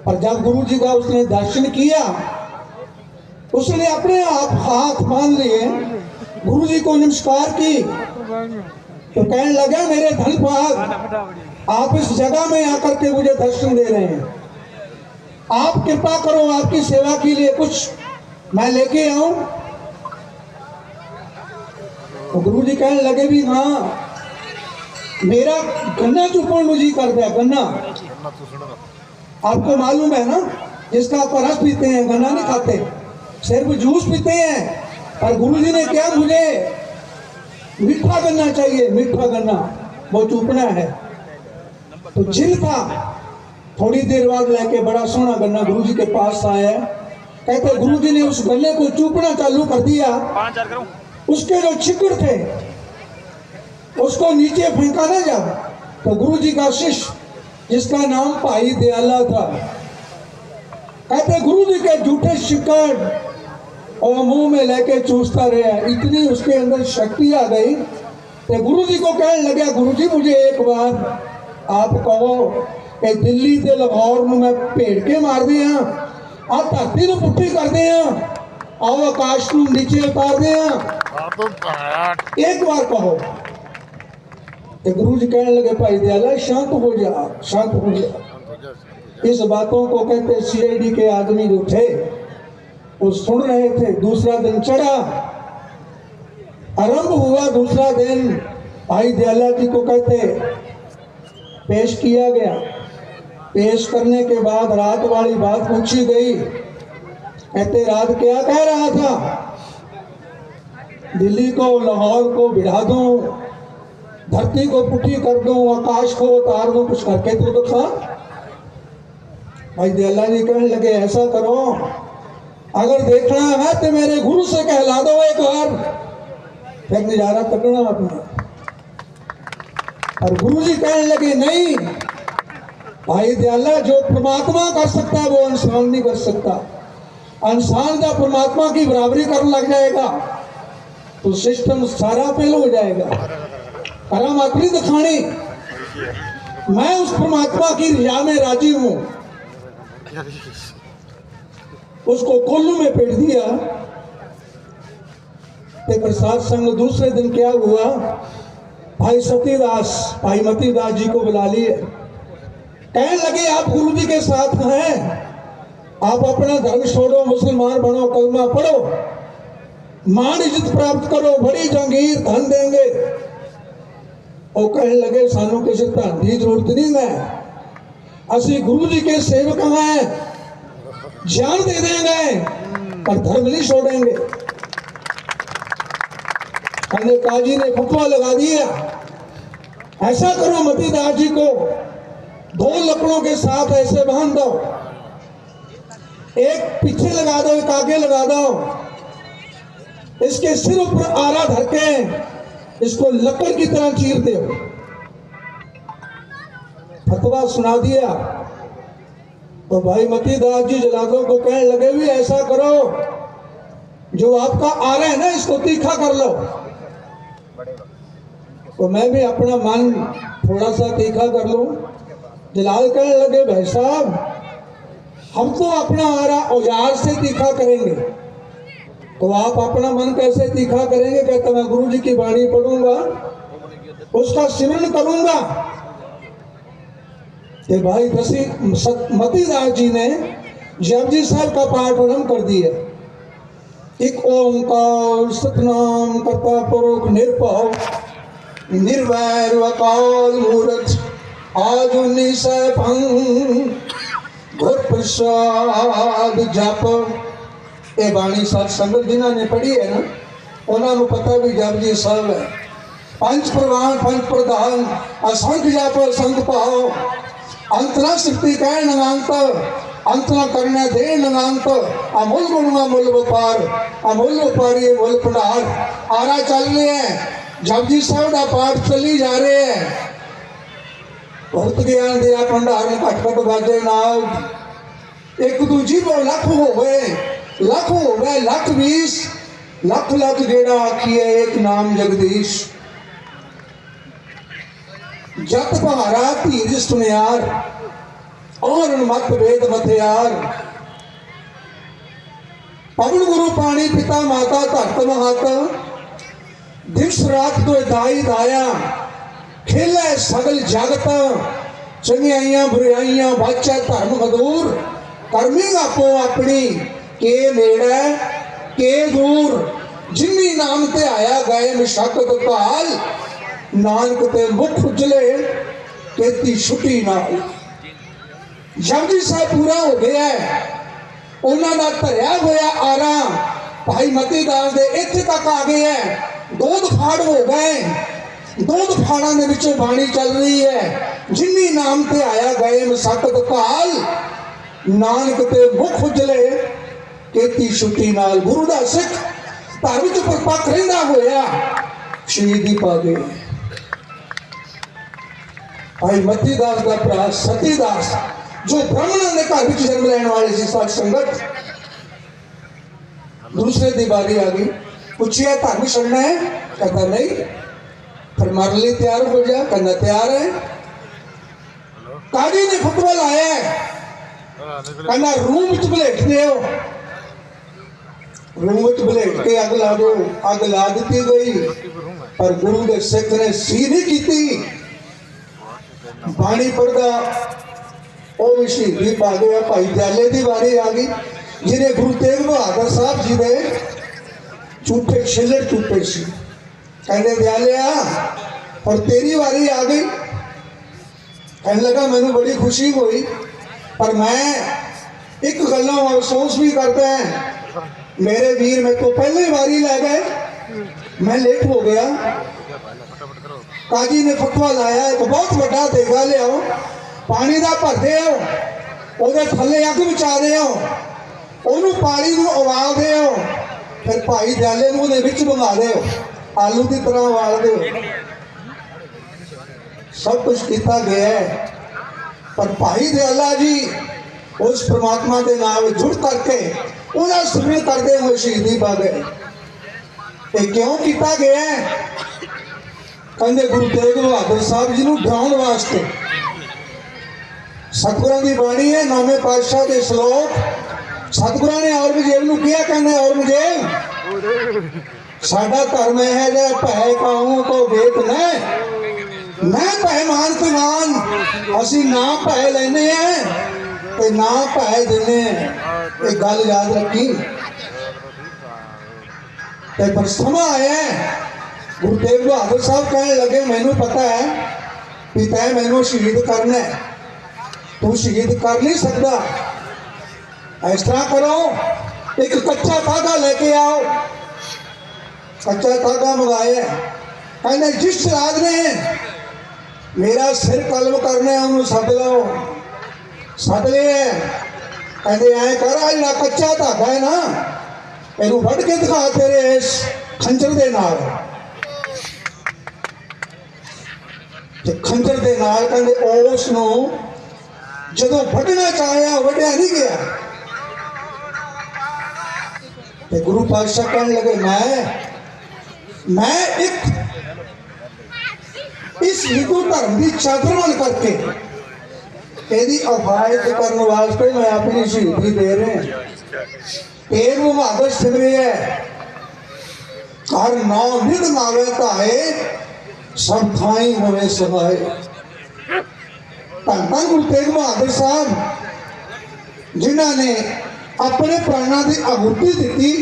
और जब गुरु जी का उसने दर्शन किया, उसने अपने आप हाथ बांध लिए, गुरु जी को नमस्कार की तो कहने लगा, मेरे धन पाग, आप इस जगह में आकर के मुझे दर्शन दे रहे हैं, आप कृपा करो, आपकी सेवा के लिए कुछ मैं लेके आऊं। तो गुरु जी कहने लगे भी हाँ, मेरा गन्ना चुपन मुझे कर दिया। गन्ना आपको मालूम है ना, जिसका आप रस पीते हैं, गन्ना नहीं खाते, सिर्फ जूस पीते हैं। और गुरु जी ने क्या, मुझे मीठा गन्ना चाहिए, मीठा गन्ना वो चूपना है। तो जिन था थोड़ी देर बाद लेके बड़ा सोना गन्ना गुरु जी के पास आया। कहते गुरु जी ने उस गन्ने को चूपना चालू कर दिया, उसके जो छिकड़ थे उसको नीचे फेंका ना जा। तो गुरु जी का शिष्य जिसका नाम भाई दयाला था, कहते गुरु जी के जूठे शिकड़ और मुंह में लेके चूसता रहा। इतनी उसके अंदर शक्ति आ गई तो गुरु जी को कहने लगे, गुरु जी मुझे एक बार आप कहो कि दिल्ली से लाहौर में मैं भेड़ के मार दिया, आप धरती को पुट्ठी कर दिया, आओ आकाश को नीचे उतार दिया, एक बार कहो। तो गुरु जी कहने लगे, भाई दयाला शांत हो जा, शांत हो जा। इस बातों को कहते सीआईडी के आदमी जो थे वो सुन रहे थे। दूसरा दिन चढ़ा, आरंभ हुआ दूसरा दिन। भाई दयाला जी को कहते पेश किया गया। पेश करने के बाद रात वाली बात पूछी गई। कहते रात क्या कह रहा था? दिल्ली को लाहौर को बिठा दूं, धरती को पुठी कर दूं, आकाश को उतार दूं, कुछ करके तो दिखा। भाई दयाला जी कहने लगे, ऐसा करो, अगर देखना है तो मेरे गुरु से कहला दो एक बार, फिर नजारा करना अपना। और गुरु जी कहने लगे, नहीं भाई दयाला, जो परमात्मा कर सकता है वो इंसान नहीं कर सकता। इंसान का परमात्मा की बराबरी करने लग जाएगा तो सिस्टम सारा फेल हो जाएगा। और हम अपनी दिखानी, मैं उस परमात्मा की रिया में राजी हूं। उसको कोल्लू में पेट दिया। ते प्रसाद संग दूसरे दिन क्या हुआ, भाई सतीदास, भाई मतीदास जी को बुला लिए। कहने लगे, आप गुरु जी के साथ हैं, आप अपना धर्म छोड़ो, मुसलमान बनो, कलमा पढ़ो, मान इज्जत प्राप्त करो, बड़ी जंगीर धन देंगे। और कहने लगे, सानू किसी धन की जरूरत नहीं है, असि गुरु जी के सेवक हैं, जान दे देंगे पर धर्म नहीं छोड़ेंगे। हमने काजी ने फतवा लगा दिया, ऐसा करो मतीदास जी को 2 लकड़ों के साथ ऐसे बांध दो, एक पीछे लगा दो, एक आगे लगा दो, इसके सिर ऊपर आरा धर के इसको लकड़ की तरह चीर दो। फतवा सुना दिया। तो भाई मतीदास जी जलादों को कहने लगे, भी ऐसा करो, जो आपका आ रहा है ना इसको तीखा कर लो। तो मैं भी अपना मन थोड़ा सा तीखा कर लूं। जलाल कहने लगे, भाई साहब हम तो अपना आ रहा औजार से तीखा करेंगे, तो आप अपना मन कैसे तीखा करेंगे? कहता मैं गुरु जी की वाणी पढ़ूंगा, उसका सिमरन करूंगा। कि भाई मतीदास जी ने जपजी साहब का पाठ आरंभ कर दिया। एक ओंकार सतनाम करता पुरुष निर्भव निर्वैर अकाल मूर्त आजुनि सैभं गुर प्रसाद जप। ये बाणी साध संगत जिन्होंने पढ़ी है ना, उन्होंने पता भी जपजी साहब है। पंच प्रवान पंच प्रधान असंख्य जप असंख्य पाओ, अंतना शक्ति कह नगांत, अंतना करना दे नगांत, अमूल गुण अमूल व्यापार, अमूल व्यापारी अमूल भंडार। आरा चल रहे हैं, जपजी साहब का पाठ चली जा रहे हैं। बहुत ज्ञान दिया भंडार घट घट बाजे नाल, एक दूजी को लख हो गए, लख हो गए, लख 20 लख लख जेड़ा आखिए एक नाम जगदीश। जत भारा धीर सुनियार और मत वेद मथियार। पवन गुरु पानी पिता माता धरत महत, दिवस रात तो दाई दाया, खेले सगल जगत, चंगियाइयां बुराइयां बाचा धर्म हदूर। करमी आपो अपनी के नेड़े के दूर, जिन्नी नाम ते आया गए मशक्कत काल, नानक ते मुख उजले केती छुट्टी नाल। जपजी साहब पूरा हो गया है, उन्होंने का धरिया होया आरा भाई मतीदास दे इत्थे तक आ गए हैं। 2 दफाड़ हो गए, 2 दफाड़ा के विचों बाणी चल रही है। जिन्नी नाम ते आया गए मशक्कत काल, नानक ते मुख उजले केती छुट्टी नाल। गुरु का सिख धर्म च परपक्ष रहिंदा होया शहीदी पा गए। भाई मतीदास का भरा सतीदास जो ब्राह्मणों ने घर में जन्म लेने वाले सी साथ संगत, दूसरे दी बारी आ गई, पूछिए धर्म छड़ना है, कहता नहीं, फिर मरने लिए तैयार हो जा, कहना तैयार है। काजी ने फतवा लाया है, कहना रूम च भलेट दो, रूम च भलेट के अग ला दो। अग ला दी गई, पर गुरु के सिख ने सी नहीं की। बाणी पढ़दा ਉਹ ਵੀ ਸ਼ਹੀਦੀ ਪਾ ਗਿਆ। ਭਾਈ ਦਿਆਲੇ ਦੀ ਵਾਰੀ ਆ ਗਈ, ਜਿਹਨੇ ਗੁਰੂ ਤੇਗ ਬਹਾਦਰ ਸਾਹਿਬ ਜੀ ਦੇ ਝੂਠੇ ਛਿੱਲੜ ਚੁੱਪੇ ਸੀ। ਕਹਿੰਦੇ ਦਿਆਲਿਆ और तेरी वारी आ गई। कहने लगा मैंने बड़ी खुशी हुई, पर मैं एक गल्ला अफसोस भी करता है, मेरे वीर मेरे को पहले वारी लै गए, मैं लेट हो गया। काजी ने फतवा लाया, एक बहुत बड़ा देगा लियाओ, पानी का भर दो, ਉਹਦੇ ਥੱਲੇ ਅੱਗ ਵਿਚਾ ਦਿਓ, ਉਹਨੂੰ ਪਾਣੀ ਨੂੰ ਉਬਾਲ ਦਿਓ, ਫਿਰ ਭਾਈ ਦਿਆਲੇ ਨੂੰ ਉਹਦੇ ਵਿੱਚ ਬਣਾ ਦਿਓ, ਆਲੂ ਦੀ ਤਰ੍ਹਾਂ ਉਬਾਲ ਦਿਓ। सब कुछ किया गया है, पर भाई दयाला जी उस परमात्मा के नाम जुड़ करके उन्हें सिमरन करते हुए शहीदी पा गए। ये क्यों किया गया है? कहते गुरु तेग बहादुर साहब जी को डराने वास्ते। सतगुरां की बाणी है, 9वें पातशाह के श्लोक, सतगुरां ने औरंगजेब को किया, कहने औरंगजेब साडा धर्म है जे भै पाऊं तो वेत न, मैं भै मान तो मान, असी ना भै लेने हैं ना भै देने हैं। ये गल याद रखी। पर समा आया, गुरु तेग बहादुर साहब कहने लगे मैनू पता है कि तै मैनू शहीद करना है, तू शहीद कर नहीं सकता। इस तरह करो, एक कच्चा धागा लेके आओ। कच्चा धागा मंगाया, कहने जिस राज ने मेरा सिर कलम करना है उन्होंने सद लो। सद लिया, कहते ऐ कर, जो कच्चा धागा है ना, इनू वढ़ के दिखा तेरे इस खंजर दे नाल। खंजर दे नाल कहते उस जो वढ़ना चाहया वढ़िया नहीं गया। ते गुरु पातशाह कहने लगे मैं एक इस हिंदू धर्म की चादर बन करके यदि अफायत करने वास्ते मैं अपनी शहीदी दे रहे। तेग बहादुर सिमरे है, हर नाम निध नावे ताए, सब थाई होवे समाए। धन धन गुरु तेग बहादुर साहब जिन्होंने अपने प्राणों की आहुति दी,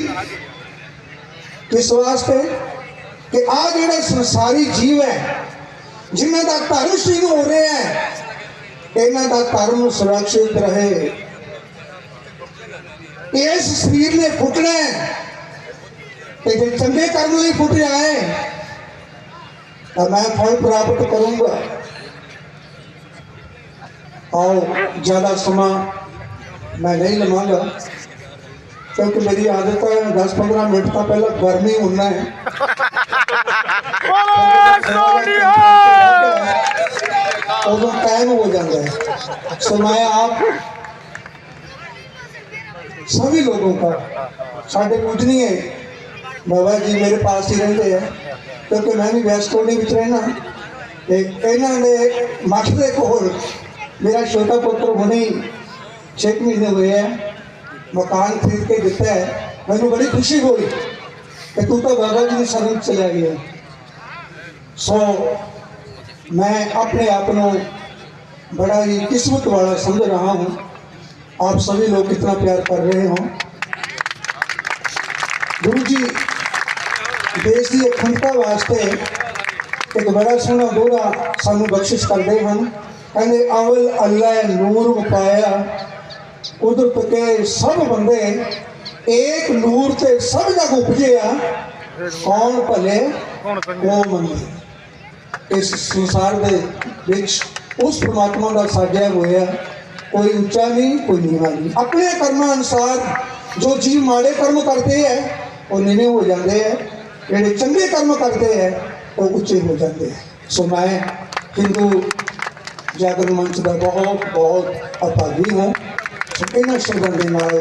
किस वास्ते कि आ जो संसारी जीव है जिन्हों का धर्म क्षीण हो रहा है, इन्हों का धर्म सुरक्षित रहे। इस शरीर ने फुटना है, जो चंगे कर्म लिए फुट जाए तो मैं फल प्राप्त करूंगा। और ज्यादा समा मैं नहीं लवांगा, क्योंकि मेरी आदत है 10-15 मिनट का पहले गर्मी होना है, उदो टाइम हो जाता है। सो मैं आप सभी लोगों का, साढ़े पूजनीय बाबा जी मेरे पास ही रहते हैं, क्योंकि मैं भी वैस्ट कॉलोनी में रहना। इन्होंने मठ के कोल मेरा छोटा पुत्र हुणे 6 महीने हुए हैं मकान खरीद के दिता है। मैंने बड़ी खुशी हुई कि तू तो बाबा जी की शरण चला गया। सो मैं अपने आप को बड़ा ही किस्मत वाला समझ रहा हूँ। आप सभी लोग कितना प्यार कर रहे हो। गुरु जी देश की अखंडता वास्ते एक बड़ा सोहना दोहरा सानू बख्शिश करते हैं। कहते अवल अल्लाह नूर मुकाया, कुदरत के सब बंदे एक नूर ते सब जग उपजे आ, कौन भले वो मंदे। इस संसार दे विच उस परमात्मा का साजा होया, कोई ऊंचा नहीं कोई नीवा नहीं। अपने कर्म अनुसार जो जीव माड़े कर्म करते हैं वो नीवे हो जाते हैं, जेडे चंगे कर्म करते हैं वो उच्चे हो जाते हैं। सो मैं हिंदू जागरण मंच का बहुत बहुत अभागी हूँ। सो इन शब्दों के नाल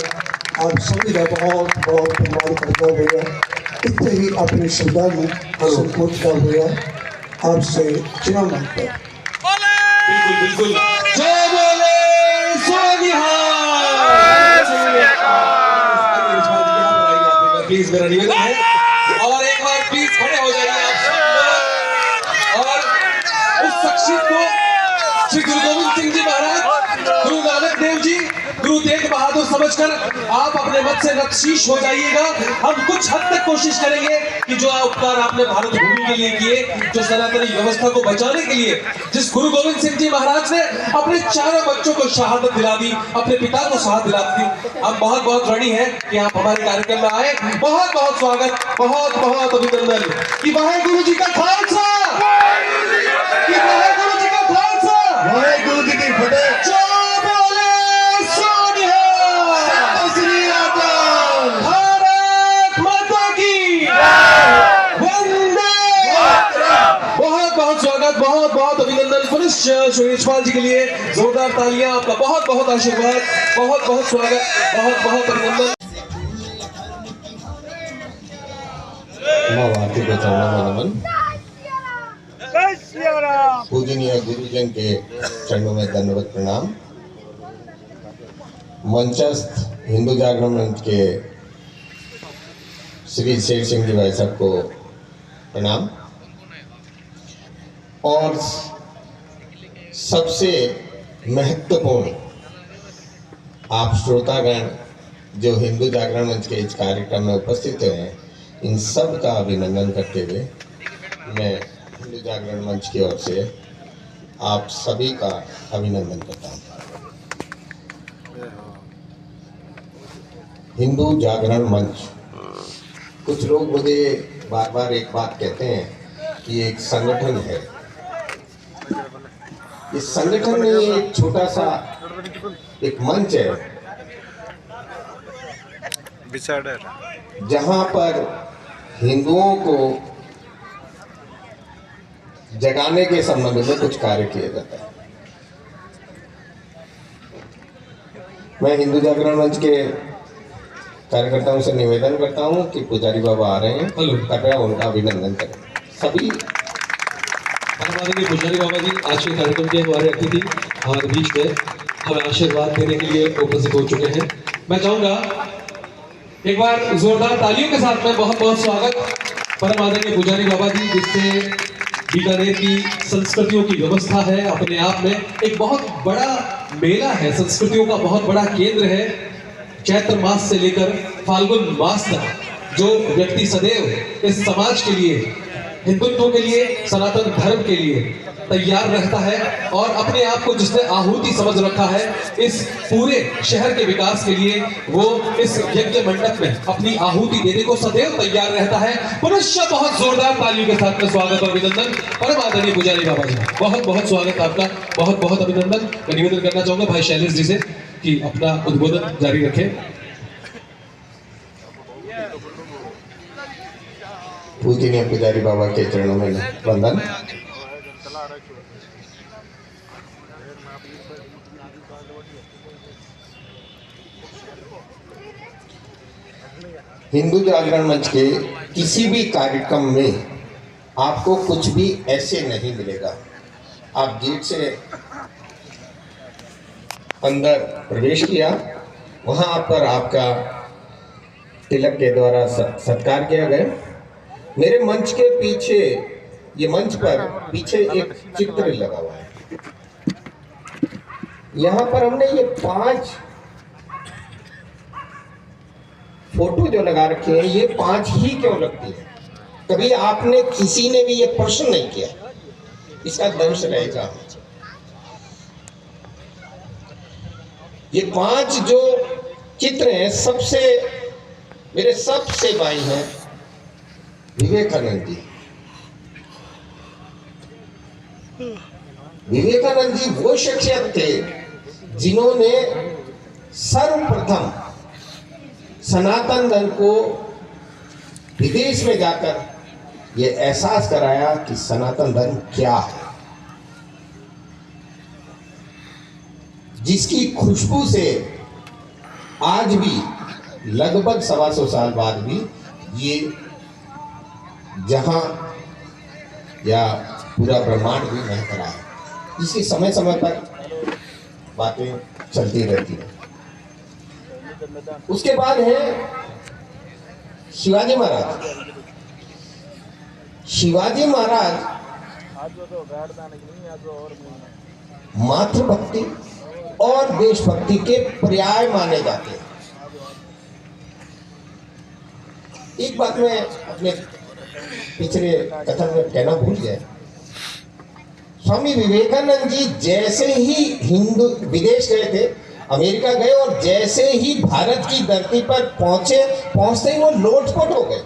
आप सभी का बहुत बहुत धन्यवाद करता हुआ इतने ही अपनी श्रद्धा में संकोच का हुआ आपसे चुनाव मांगता है। बिल्कुल बिल्कुल जय बोले प्लीज मेरा निवेदन है और एक बार प्लीज खड़े हो जाइए आप सब लोग और उस शख्सियत को श्री गुरु गोविंद सिंह जी महाराज, गुरु नानक देव जी, गुरु तेग बहादुर समझकर आप अपने मत से नतशीश हो जाइएगा। हम कुछ हद तक कोशिश करेंगे कि जो उपकार आपने भारत भूमि के लिए किए, जो सनातनी व्यवस्था को बचाने के लिए जिस गुरु गोविंद सिंह जी महाराज ने अपने चारों बच्चों को शहादत दिला दी, अपने पिता को शहादत दिला दी, हम बहुत बहुत ऋणी हैं कि आप हमारे कार्यक्रम में आए। बहुत बहुत स्वागत, बहुत बहुत अभिनंदन। कि वाहेगुरु जी का खालसा, कि वाहेगुरु जी का खालसा, वाहेगुरु जी की फतेह। भारत माता की वंदे। बहुत बहुत स्वागत, बहुत बहुत अभिनंदन। पुलिस सुरेशपाल जी के लिए जोरदार तालियां, आपका बहुत बहुत आशीर्वाद, बहुत बहुत स्वागत, बहुत बहुत अभिनंदन। माँ भारती के चरणों में नमन। पूजनीय गुरुजन के चरणों में दंडवत प्रणाम। मंचस्थ हिंदू जागरण मंच के श्री शेर सिंह जी भाई साहब को प्रणाम। और सबसे महत्वपूर्ण आप श्रोतागण जो हिंदू जागरण मंच के इस कार्यक्रम में उपस्थित हैं, इन सब का अभिनंदन करते हुए मैं हिंदू जागरण मंच की ओर से आप सभी का अभिनंदन करता हूँ। हिंदू जागरण मंच, कुछ लोग मुझे बार बार एक बात कहते हैं कि एक संगठन है। इस संगठन में एक छोटा सा एक मंच है जहां पर हिंदुओं को जगाने के संबंध में कुछ कार्य किया जाता है। मैं हिंदू जागरण मंच के कार्यकर्ताओं से निवेदन करता हूं कि पुजारी बाबा आ रहे हैं, कृपया उनका अभिनंदन करें। सभी माननीय पुजारी बाबा जी आज के कार्यक्रम के हमारे अतिथि हमारे बीच में हमें आशीर्वाद देने के लिए उपस्थित हो चुके हैं। मैं चाहूंगा एक बार जोरदार तालियों के साथ में बहुत बहुत स्वागत परम आदरणीय पुजारी बाबा जी, जिससे बीकानेर की संस्कृतियों की व्यवस्था है, अपने आप में एक बहुत बड़ा मेला है, संस्कृतियों का बहुत बड़ा केंद्र है। चैत्र मास से लेकर फाल्गुन मास तक जो व्यक्ति सदैव इस समाज के लिए, हिंदुत्व के लिए, सनातन धर्म के लिए तैयार रहता है और अपने आप को जिसने आहुति समझ रखा है इस पूरे शहर के विकास के लिए, वो इस यज्ञ मंडप में अपनी आहुति देने को सदैव तैयार रहता है। पुनश्च बहुत जोरदार तालियों के साथ में स्वागत और अभिनंदन परम आदरणीय पुजारी बाबा जी, बहुत बहुत स्वागत आपका, बहुत बहुत अभिनंदन। मैं निवेदन करना चाहूंगा भाई शैलेश जी से कि अपना उद्बोधन जारी रखें। पूजनीय पुजारी बाबा के चरणों में वंदन। हिंदू जागरण मंच के किसी भी कार्यक्रम में आपको कुछ भी ऐसे नहीं मिलेगा। आप गेट से अंदर प्रवेश किया, वहां पर आपका तिलक के द्वारा सत्कार किया गया। मेरे मंच के पीछे, ये मंच पर पीछे एक चित्र लगा हुआ है। यहाँ पर हमने ये 5 फोटो जो लगा रखे हैं, ये 5 ही क्यों लगती है? कभी आपने किसी ने भी ये प्रश्न नहीं किया? इसका दंश रहेगा। ये 5 जो चित्र हैं, सबसे मेरे सबसे भाई हैं विवेकानंद जी। विवेकानंद जी वो शख्सियत थे जिन्होंने सर्वप्रथम सनातन धर्म को विदेश में जाकर ये एहसास कराया कि सनातन धर्म क्या है, जिसकी खुशबू से आज भी लगभग 125 साल बाद भी ये जहां या पूरा ब्रह्मांड भी महक रहा है। इसकी समय समय पर बातें चलती रहती हैं। उसके बाद है शिवाजी महाराज। शिवाजी महाराज मातृभक्ति और देशभक्ति के पर्याय माने जाते हैं। एक बात मैं अपने पिछले कथन में कहना भूल गया। स्वामी विवेकानंद जी जैसे ही हिंदू विदेश गए थे, अमेरिका गए, और जैसे ही भारत की धरती पर पहुंचते ही वो लोटपोट हो गए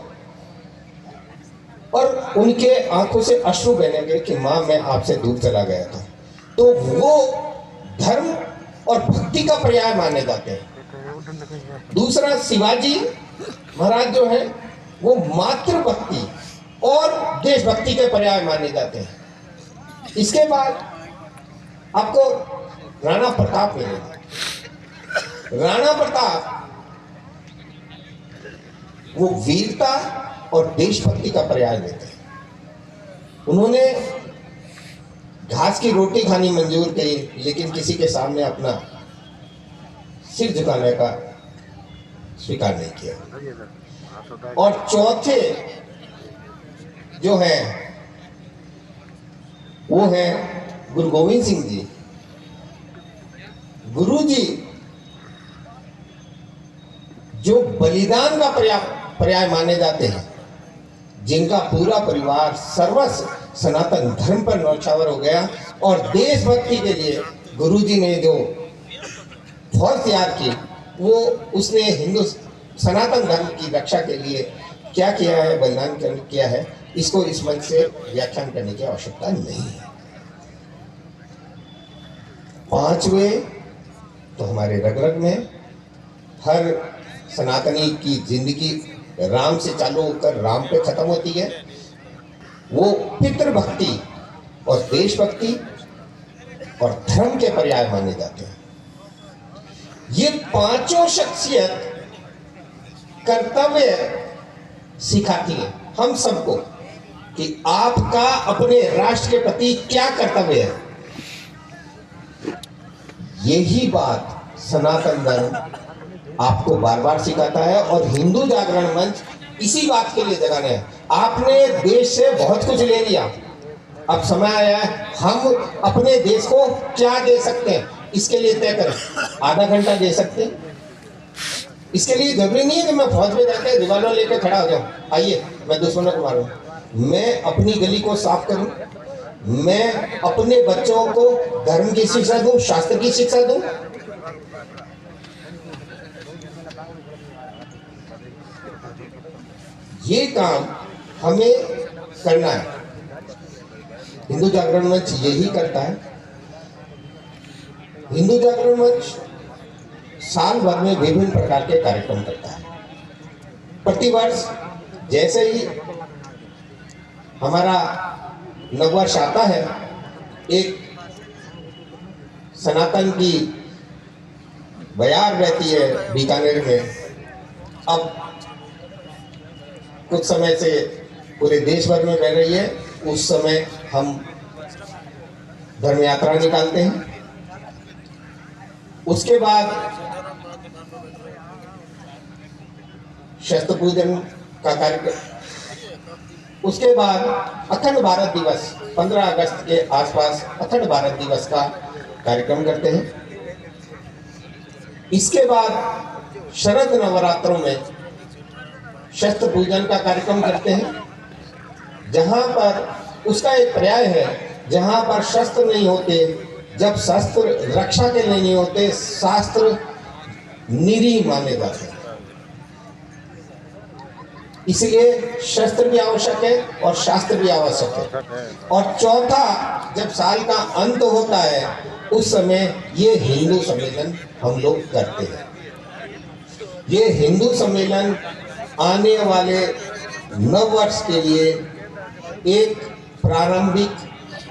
और उनके आंखों से अश्रु बहने लगे कि मां मैं आपसे दूर चला गया था। तो वो धर्म और भक्ति का पर्याय माने जाते हैं। दूसरा, शिवाजी महाराज जो है वो मातृभक्ति और देशभक्ति के पर्याय माने जाते हैं। इसके बाद आपको राणा प्रताप मिलेगा। राणा प्रताप वो वीरता और देशभक्ति का पर्याय देते हैं। उन्होंने घास की रोटी खानी मंजूर की, लेकिन किसी के सामने अपना सिर झुकाने का स्वीकार नहीं किया। और चौथे जो है वो है गुरु गोविंद सिंह जी। गुरु जी जो बलिदान का पर्याय माने जाते हैं, जिनका पूरा परिवार सर्वस्व सनातन धर्म पर न्यौछावर हो गया, और देशभक्ति के लिए गुरुजी ने जो फौज तैयार की, वो उसने हिंदू सनातन धर्म की रक्षा के लिए क्या किया है, बलिदान किया है, इसको इस मंच से व्याख्यान करने की आवश्यकता नहीं है। पांचवें तो हमारे रग रग में, हर सनातनी की जिंदगी राम से चालू होकर राम पे खत्म होती है। वो पितृभक्ति और देशभक्ति और धर्म के पर्याय माने जाते हैं। ये पांचों शख्सियत कर्तव्य सिखाती है हम सबको कि आपका अपने राष्ट्र के प्रति क्या कर्तव्य है। यही बात सनातन धर्म आपको बार बार सिखाता है, और हिंदू जागरण मंच इसी बात के लिए जगाने है। आपने देश से बहुत कुछ ले लिया, अब समय आया है हम अपने देश को क्या दे सकते हैं, इसके लिए तय करें। आधा घंटा दे सकते हैं, इसके लिए जरूरी नहीं है कि मैं फौज में जाकर रिवॉल्वर लेकर खड़ा हो जाऊं, आइए मैं दुश्मनों को मारूं। मैं अपनी गली को साफ करूं, मैं अपने बच्चों को धर्म की शिक्षा दूं, शास्त्र की शिक्षा दूं। ये काम हमें करना है। हिंदू जागरण मंच यही करता है। हिंदू जागरण मंच साल भर में विभिन्न प्रकार के कार्यक्रम करता है। प्रतिवर्ष जैसे ही हमारा नववर्ष आता है, एक सनातन की बयार रहती है बीकानेर में। अब कुछ समय से पूरे देश भर में रह रही है। उस समय हम धर्म यात्रा निकालते हैं। उसके बाद शस्त्र पूजन का कार्यक्रम। उसके बाद अखंड भारत दिवस 15 अगस्त के आसपास अखंड भारत दिवस का कार्यक्रम करते हैं। इसके बाद शरद नवरात्रों में शस्त्र पूजन का कार्यक्रम करते हैं, जहां पर उसका एक पर्याय है, जहां पर शस्त्र नहीं होते, जब शस्त्र रक्षा के लिए नहीं होते, शास्त्र निरीह माने जाते हैं। इसलिए शस्त्र भी आवश्यक है और शास्त्र भी आवश्यक है। और चौथा, जब साल का अंत होता है उस समय ये हिंदू सम्मेलन हम लोग करते हैं। ये हिंदू सम्मेलन आने वाले नववर्ष के लिए एक प्रारंभिक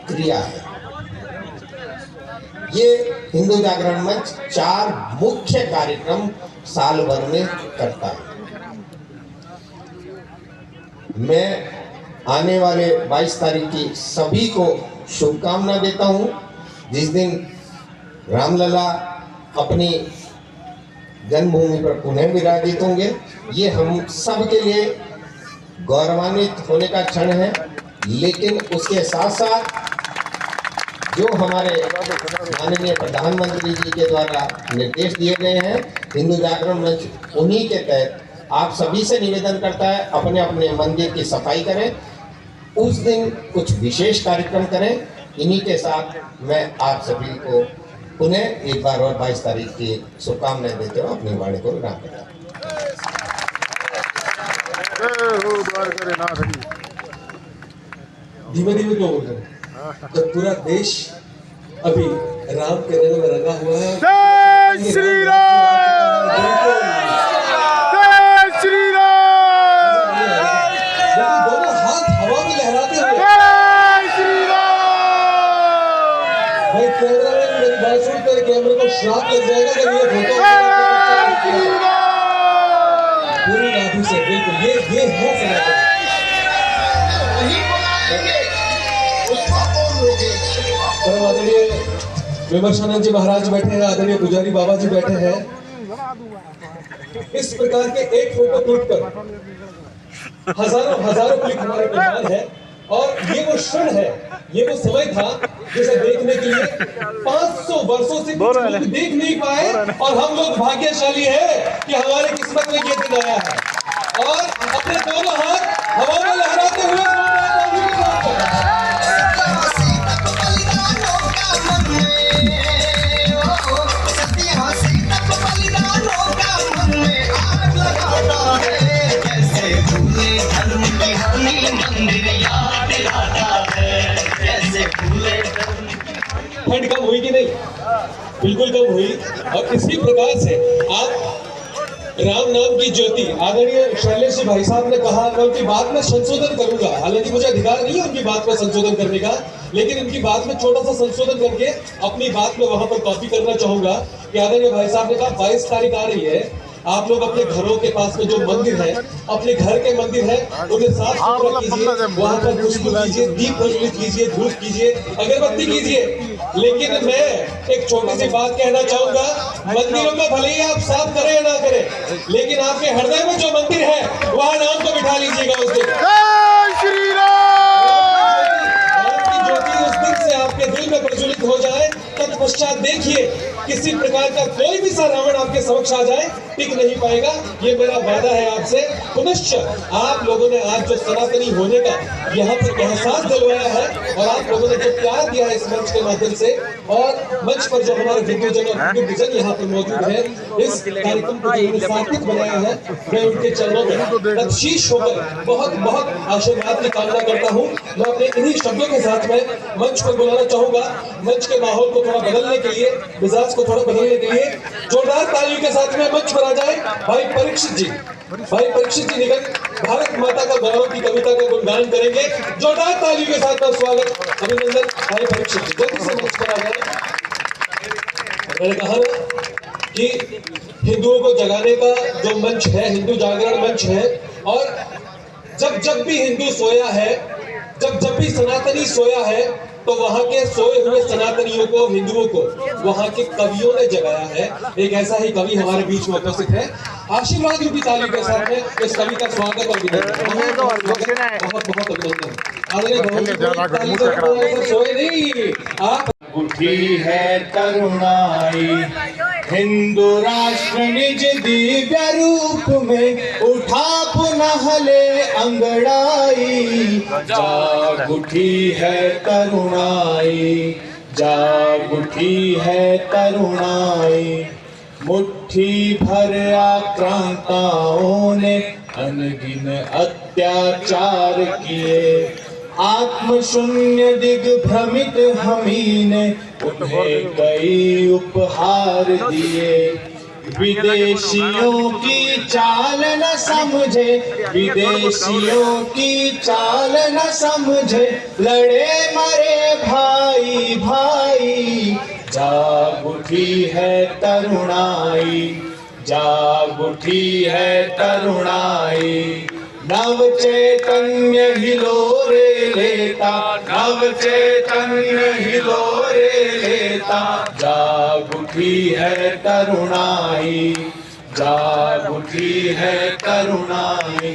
क्रिया है। ये हिंदू जागरण मंच 4 मुख्य कार्यक्रम साल भर में करता है। मैं आने वाले 22 तारीख की सभी को शुभकामना देता हूं, जिस दिन रामलला अपनी जन्मभूमि पर पुनः विराजित होंगे। ये हम सब के लिए गौरवान्वित होने का क्षण है, लेकिन उसके साथ साथ जो हमारे माननीय प्रधानमंत्री जी के द्वारा निर्देश दिए गए हैं, हिंदू जागरण मंच उन्हीं के तहत आप सभी से निवेदन करता है, अपने अपने मंदिर की सफाई करें, उस दिन कुछ विशेष कार्यक्रम करें। इन्हीं के साथ मैं आप सभी को पुनः एक बार और 22 तारीख की शुभकामनाएं देते हुए अपनी वाणी को विराम देता हूं। धीमे धीमे क्यों बोल रहे हैं? जब पूरा देश अभी राम के रंग में रंगा हुआ है। जय श्री राम, जय श्री राम, दोनों हाथ हवा में लहराते हुए जय श्री राम। भाई कैमरामैन मेरी बात सुन, तेरे कैमरे को श्राप लग जाएगा जब ये फोटो पूरी नाभि से। बिल्कुल ये है सनातन। परम आदरणीय विमर्शानंद जी महाराज बैठे हैं, आदरणीय पुजारी बाबा जी बैठे हैं। इस प्रकार के एक फोटो क्लिक पर हजारों क्लिक हमारे मेहमान है, और ये वो क्षण है, ये वो समय था जिसे देखने के लिए 500 वर्षों से कुछ लोग देख नहीं पाए, और हम लोग भाग्यशाली है कि हमारे किस्मत में ये दिन आया है। और अपने दोनों हाथ हवा में लहराते हुए ठंड कम हुई कि नहीं? बिल्कुल कम हुई। और इसी प्रकार से आप राम नाम की ज्योति, आदरणीय शैलेश जी भाई साहब ने कहा, मैं उनकी बात में संशोधन करूंगा, हालांकि मुझे अधिकार नहीं है उनकी बात में संशोधन करने का, लेकिन उनकी बात में छोटा सा संशोधन करके अपनी बात में वहां पर कॉपी करना चाहूंगा कि आदरणीय भाई साहब ने कहा 22 तारीख आ रही है, आप लोग अपने घरों के पास में जो मंदिर है, अपने घर के मंदिर है, उन्हें साफ सुथरा कीजिए, वहां पर खुशबू कीजिए, दीप प्रज्वलित कीजिए, धूप कीजिए, अगरबत्ती कीजिए। लेकिन मैं एक छोटी सी बात कहना चाहूंगा, मंदिरों में भले ही आप साफ करें या ना करें, लेकिन आपके हृदय में जो मंदिर है वहां नाम को बिठा लीजिएगा उस दिन। जय श्री राम। राम की ज्योति उस दिन से आपके दिल में प्रज्वलित हो जाए, तत्पश्चात देखिए किसी प्रकार का कोई भी सा रावण आपके समक्ष आ जाए, टिक नहीं पाएगा। ये मेरा वादा है आपसे। पुनश्च आप लोगों ने आज जो सनातनी होने का यहाँ पर एहसास दिलवाया है, और आप लोगों ने जो प्यार दिया है इस मंच के माध्यम से, और मंच पर जो हमारे हिंदूजन और हिंदू विजन यहाँ पर मौजूद है, इस कार्यक्रम को जिन्होंने सार्थक बनाया है, मैं उनके चरणों में तपशीश होकर बहुत बहुत आशीर्वाद की कामना करता हूँ। मैं अपने इन्हीं शब्दों के साथ में मंच पर बुलाना चाहूंगा, मंच के माहौल को थोड़ा बदलने के लिए, मिजाज को थोड़ा बदलने के लिए जोरदार तालियों के साथ में मंच पर आ जाए भाई परीक्षित जी। भाई परीक्षित जी निकल भारत माता का गौरव की कविता का गुणगान करेंगे। जोरदार तालियों के साथ में स्वागत, अभिनंदन भाई परीक्षित जी, जल्दी से मंच पर आ जाए। मैंने कहा ना कि हिंदुओं को जगाने का जो मंच है, हिंदू जागरण मंच है, और जब भी हिंदू सोया है, जब भी सनातनी सोया है, तो वहां के सोए हुए सनातनियों को, हिंदुओं को वहां के कवियों ने जगाया है। एक ऐसा ही कवि हमारे बीच में उपस्थित है। आशीर्वाद रूपी तालियों के साथ में इस कवि का स्वागत और अभिनंदन, बहुत बहुत अभिनंदन। सोए नहीं आप। उठी है तरुणाई, हिंदू राष्ट्र निज दिव्य रूप में उठा पुनः ले अंगड़ाई। जाग उठी है तरुणाई, जाग उठी है तरुणाई, मुट्ठी भर आक्रांताओं ने अनगिन अत्याचार किए। आत्मशून्य दिग्भ्रमित हमी ने उन्हें कई उपहार दिए। विदेशियों की चाल न समझे, विदेशियों की चाल न समझे, लड़े मरे भाई भाई। जाग उठी है तरुणाई, जाग उठी है तरुणाई। नव चैतन्य हिलोरे लेता, नव चैतन्य हिलोरे लेता, जाग उठी है तरुणाई, जाग उठी है तरुणाई।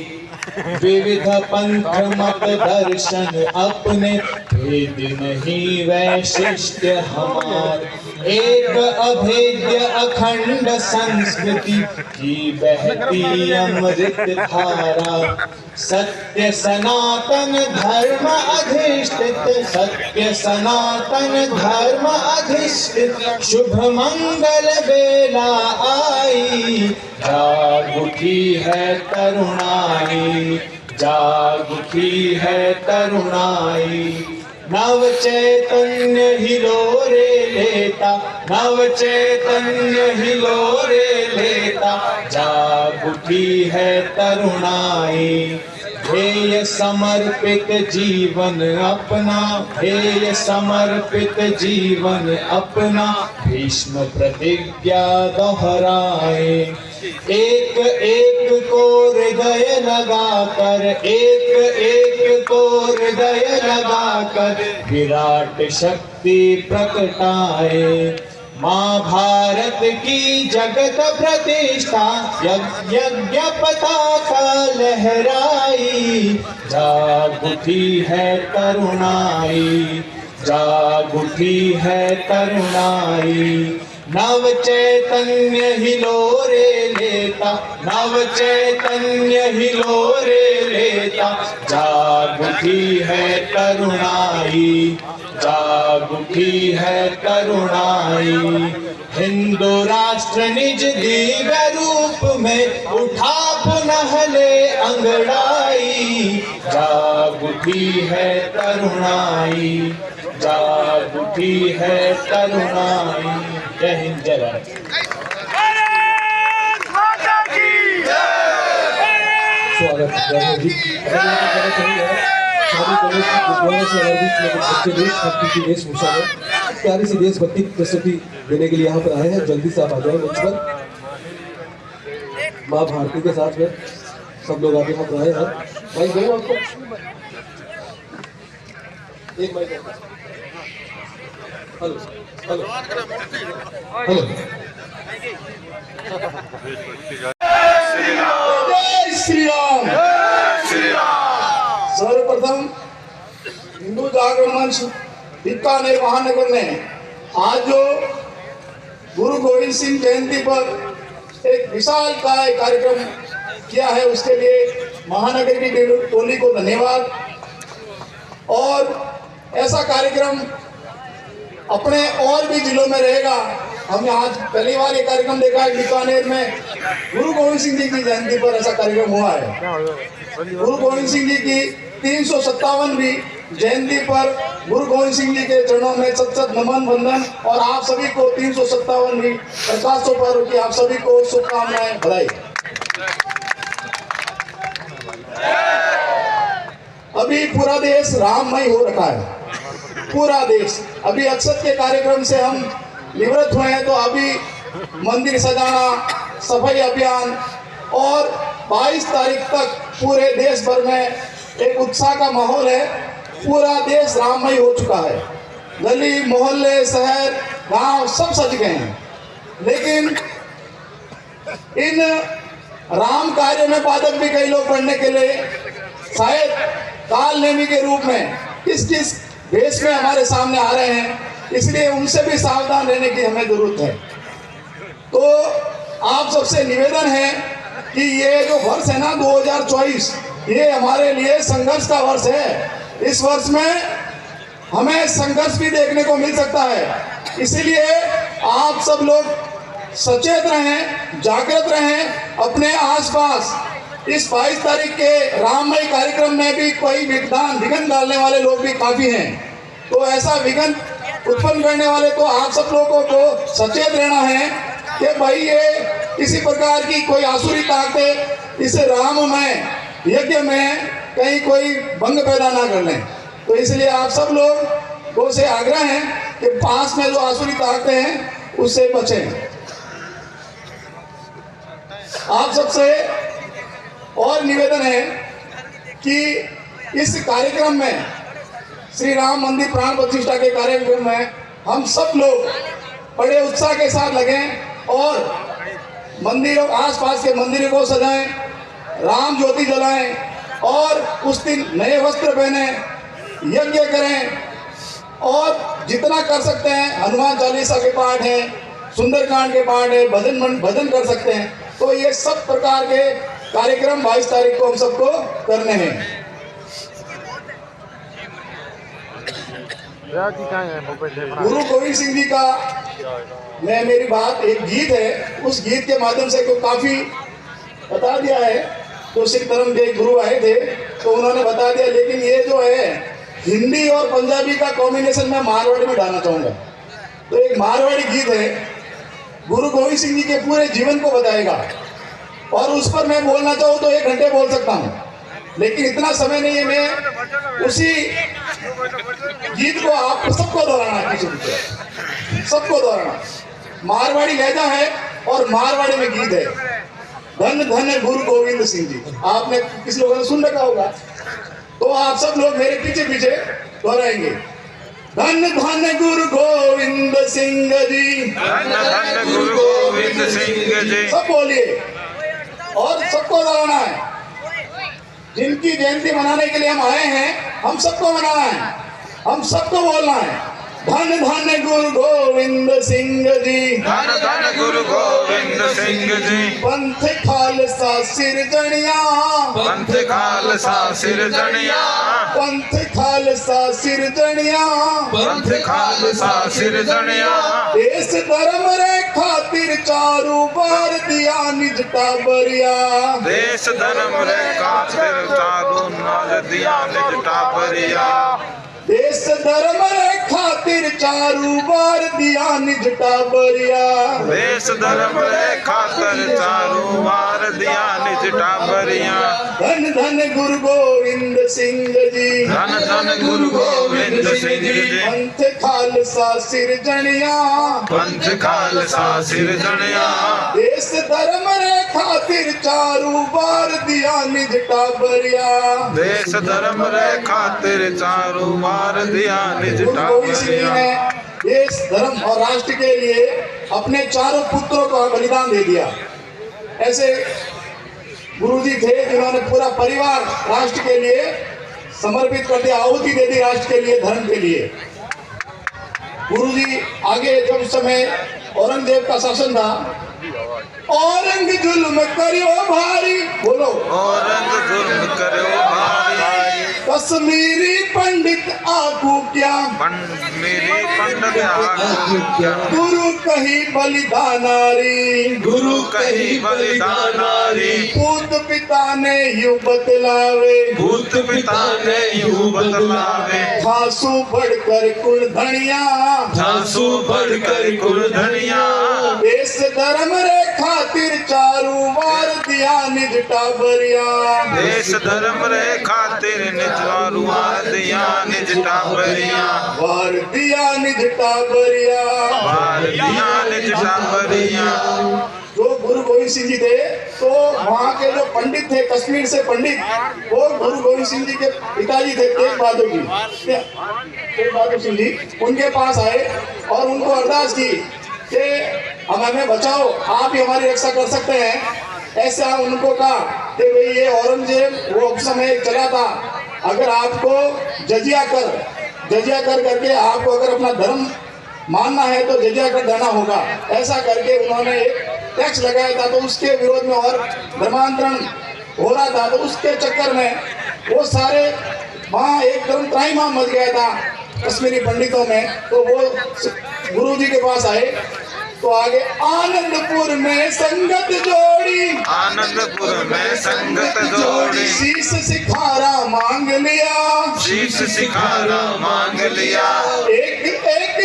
विविध पंथ मत दर्शन अपने, भेद नहीं वैशिष्ट्य हमार। एक अभेद्य अखंड संस्कृति की बहती अमृत धारा। सत्य सनातन धर्म अधिष्ठित, सत्य सनातन धर्म अधिष्ठित, शुभ मंगल बेला आई। जाग उठी है तरुणाई, जाग उठी है तरुणाई। नव चैतन्य हिलोरे लेता, नव चैतन्य हिलोरे लेता, जाग उठी है तरुणाई। ध्येय समर्पित जीवन अपना, ध्येय समर्पित जीवन अपना, भीष्म प्रतिज्ञा दोहराए। एक एक को हृदय लगाकर, एक एक को हृदय लगाकर, विराट शक्ति प्रकटाए। माँ भारत की जगत प्रतिष्ठा, यज्ञ पताका लहराई। जाग उठी है तरुणाई, जाग उठी है तरुणाई। नव चैतन्य हिलोरे लेता, नव चैतन्य हिलोरे लेता, जाग उठी है तरुणाई, जाग उठी है तरुणाई। हिंदू राष्ट्र निज दिव्य रूप में उठा पुनः ले अंगड़ाई। जाग उठी है तरुणाई, जाग उठी है तरुणाई। जय हिंद, जय भारत। स्वागत बच्चे देशभक्ति की वेशभूषा में प्यारी सी देशभक्ति की प्रस्तुति देने के लिए यहाँ पर आए हैं। जल्दी से आप आ जाए मंच पर। माँ भारती के साथ में सब लोग आगे यहाँ पर आए हैं। माइक दो आपको, एक माइक। Hello hello hello. जय श्री राम, सर्वप्रथम हिंदू जागरण मंच बीकानेर महानगर में आज जो गुरु गोविंद सिंह जयंती पर एक विशाल काय कार्यक्रम किया है, उसके लिए महानगर की टोली को धन्यवाद। और ऐसा कार्यक्रम अपने और भी जिलों में रहेगा। हमने आज पहली बार ये कार्यक्रम देखा है बीकानेर में, गुरु गोविंद सिंह जी की जयंती पर ऐसा कार्यक्रम हुआ है। गुरु गोविंद सिंह जी की 357वीं जयंती पर गुरु गोविंद सिंह जी के चरणों में सत सत नमन वंदन। और आप सभी को 357वीं प्रकाशों पर्व की आप सभी को शुभकामनाएं, बधाई। अभी पूरा देश राममय हो रखा है, पूरा देश। अभी अक्षत के कार्यक्रम से हम निवृत्त हुए हैं, तो अभी मंदिर सजाना, सफाई अभियान, और 22 तारीख तक पूरे देश भर में एक उत्साह का माहौल है। पूरा देश राममय हो चुका है, गली मोहल्ले शहर गांव सब सज गए हैं। लेकिन इन राम कार्य में बाधक भी कई लोग पढ़ने के लिए शायद काल नेमी के रूप में किस किस देश में हमारे सामने आ रहे हैं, इसलिए उनसे भी सावधान रहने की हमें जरूरत है। तो आप सबसे निवेदन है कि ये जो वर्ष है ना 2024, ये हमारे लिए संघर्ष का वर्ष है। इस वर्ष में हमें संघर्ष भी देखने को मिल सकता है, इसीलिए आप सब लोग सचेत रहें, जागृत रहें अपने आसपास। इस 22 तारीख के राममय कार्यक्रम में भी कोई विघ्न डालने वाले लोग भी काफी हैं, तो ऐसा विघ्न उत्पन्न करने वाले को आप सब लोगों को सचेत रहना है कि भाई ये किसी प्रकार की कोई आसुरी ताकतें इस राममय यज्ञ में कहीं कोई भंग पैदा ना कर लें। तो इसलिए आप सब लोग को से आग्रह है कि पास में जो आसुरी ताकतें हैं उससे बचें। आप सबसे और निवेदन है कि इस कार्यक्रम में, श्री राम मंदिर प्राण प्रतिष्ठा के कार्यक्रम में हम सब लोग बड़े उत्साह के साथ लगें और मंदिरों, आसपास के मंदिरों को सजाएं, राम ज्योति जलाएं और उस दिन नए वस्त्र पहने, यज्ञ करें और जितना कर सकते हैं, हनुमान चालीसा के पाठ है, सुंदरकांड के पाठ है, भजन कर सकते हैं। तो ये सब प्रकार के कार्यक्रम 22 तारीख को हम सबको करने हैं। गुरु गोविंद सिंह जी का मेरी बात, एक गीत है, उस गीत के माध्यम से को काफी बता दिया है। तो सिख धर्म के गुरु आए थे तो उन्होंने बता दिया, लेकिन ये जो है हिंदी और पंजाबी का कॉम्बिनेशन में मारवाड़ी में डालना चाहूंगा। तो एक मारवाड़ी गीत है, गुरु गोविंद सिंह जी के पूरे जीवन को बताएगा और उस पर मैं बोलना चाहूँ तो 1 घंटे बोल सकता हूँ, लेकिन इतना समय नहीं है। मैं उसी गीत को आप सबको दोहराना, सबको दोहराना। मारवाड़ी लहजा है और मारवाड़ी में गीत है, धन धन गुरु गोविंद सिंह जी। आपने किसी लोगों ने सुन रखा होगा, तो आप सब लोग मेरे पीछे पीछे दोहराएंगे। धन धन गुरु गोविंद सिंह जी, धन धन गुरु गोविंद सिंह जी। सब बोलिए और सबको दोहराना है। जिनकी जयंती मनाने के लिए हम आए हैं, हम सबको मनाना है, हम सबको बोलना है, धन धन गुरु गोविंद सिंह जी, धन धन गुरु गोविंद सिंह जी। पंथ खालसा सिरजणिया, पंथ खालसा सिरजणिया, पंथ खालसा सिरजणिया, पंथ खालसा सिरजणिया। देश धर्म रे खातिर चारू बार दिया निज टाबरिया, देश धर्म रे खातिर चारू नाज दिया निज टाबरिया। देश धर्म रे खातिर चारू बार दिया निज टाबरिया, देश धर्म रे खातिर चारू बार दिया निज टाबरिया। धन धन गुरु गोविंद सिंह जी, धन धन गुरु गोविंद सिंह जी। पंथ खालसा सिरजणिया, पंथ खालसा सिरजणिया। देश धर्म रे खातिर चारू बार दिया निज टाबरिया, देश धर्म रे खातिर चारू बार दिया निज गुरु गोविंद सिंह जी टाबरिया। ने देश धर्म और राष्ट्र के लिए अपने चारों पुत्रों का बलिदान दे दिया। ऐसे गुरुजी थे जिन्होंने पूरा परिवार राष्ट्र के लिए समर्पित कर दिया, आहुति दे दी राष्ट्र के लिए, धर्म के लिए। गुरुजी आगे जब उस समय औरंगजेब का शासन था, औरंग जुल्म करियो भारी, बोलो औरंग जुल्म करो भारी। कश्मीरी पंडित आगू क्या, मेरी पंडित आगू क्या। गुरु कही बलिदानारी, गुरु कही बलिदानारी। पूत पिता ने यूं बतलावे, भूत पिता ने यूं बतलावे। घासू बढ़कर कुल धनिया, झांसू बढ़कर कुल धनिया। देश धर्म रे खातिर चारू बार दिया निज टाबरिया, देश धर्म रे खातिर निजवारू वार दिया निज टाबरिया। वार दिया निज टाबरिया, वार दिया निज टाबरिया। जो गुरु गोविंद सिंह जी थे, तो वहाँ के जो पंडित थे, कश्मीर से पंडित, वो गुरु गोविंद सिंह जी के पिताजी थे, तेग बहादुर सिंह जी, उनके पास आए और उनको अरदास की कि हमें बचाओ, आप ही हमारी रक्षा कर सकते हैं। ऐसा उनको कहा कि भाई ये औरंगजेब वो उस समय चला था, अगर आपको जजिया कर करके आपको अगर अपना धर्म मानना है तो जजिया कर देना होगा। ऐसा करके उन्होंने एक टैक्स लगाया था, तो उसके विरोध में और धर्मांतरण हो रहा था, तो उसके चक्कर में वो सारे वहाँ एकदम त्राहिमाम मच गया था कश्मीरी पंडितों में। तो वो गुरु जी के पास आए, तो आगे आनंदपुर में संगत जोड़ी, आनंदपुर में संगत जोड़ी। शीश सिखारा मांग लिया, शीश सिखारा मांग लिया। एक एक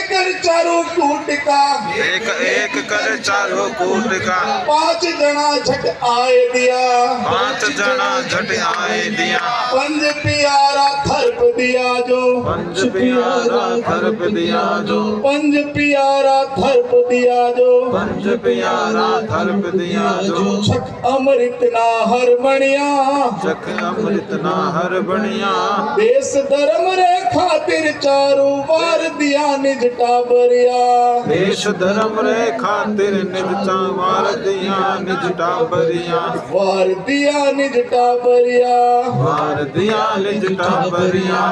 कर चारों कूट का, एक एक कर चारों कूट का, 5 जना झट आए दिया, 5 जना झट आए दिया, पंज प्यारा थर्प दिया जो, पंज प्यारा थर्प दिया जो, पंज प्यारा थर्प दिया जो, पंज प्यारा थर्प दिया जो, छक अमृत ना हर बनिया, चख अमृत ना हर बनिया, देश धर्म रे खातिर चारों वार दिया निज टाबरिया, देश धर्म रे खातिर निज चावार दिया निज टाबरिया, वार दिया निज टाबरिया, वार दिया निज टाबरिया,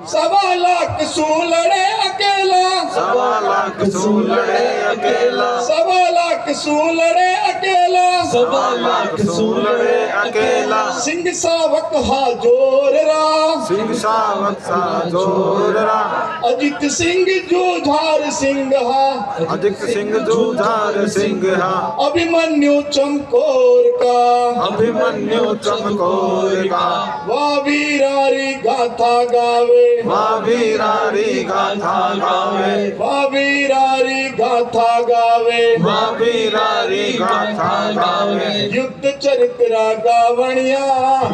1.25 लाख सू लड़े अकेला, 1.25 लाख सू लड़े अकेला, 1.25 लाख सू लड़े अकेला, 1.25 लाख सू लड़े अकेला, सिंह सावक हा जोर रा, सिंह सावक सा जोररा, अजित सिंह जूझार सिंह हा, अजित सिंह जूझार सिंह हा, अभिमन्यु चमकोर का, अभिमन्यु चमकोर का, वाह वीरारी गाथा गावे, वाह वीरारी गाथा गावे, वाह वीरारी गाथा गावे, वाह वीरारी गाथा गावे, युद्ध चरित्र गावणिया,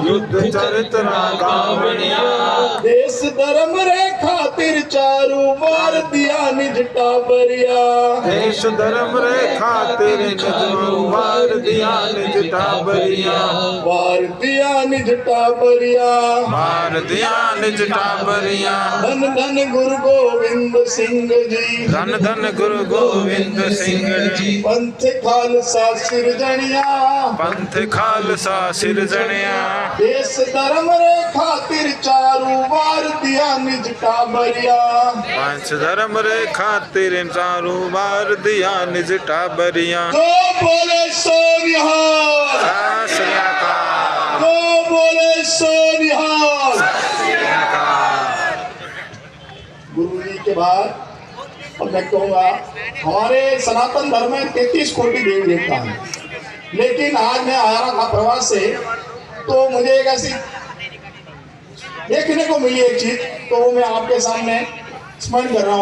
युद्ध चरित्र गावणिया, देश धर्म रे खातिर चारू वार दिया निज टाबरिया, देश धर्म रे खातिर निज वार दिया निज टाबरिया, वार दिया निज टाबरिया, वार दिया निज टाबरिया, धन धन गुरु गोविंद सिंह जी, धन धन गुरु गोविंद सिंह जी, पंथ खालसा सिरजणिया, पंथ खालसा सिरजणिया, देश धर्म रे खातिर चारू वार दिया निज टाबरिया, पंच धर्म रे खातिर चारू बार दिया निज टाबरिया, जो बोले सो निहाल, सत श्री अकाल, जो बोले सो निहाल। गुरु जी के बाद और मैं कहूँगा हमारे सनातन धर्म में 33 कोटि देवी देवता हैं, लेकिन आज मैं आ रहा था प्रवास से तो मुझे एक ऐसी देखने को मिली एक चीज, तो वो मैं आपके सामने स्मरण कर रहा हूँ।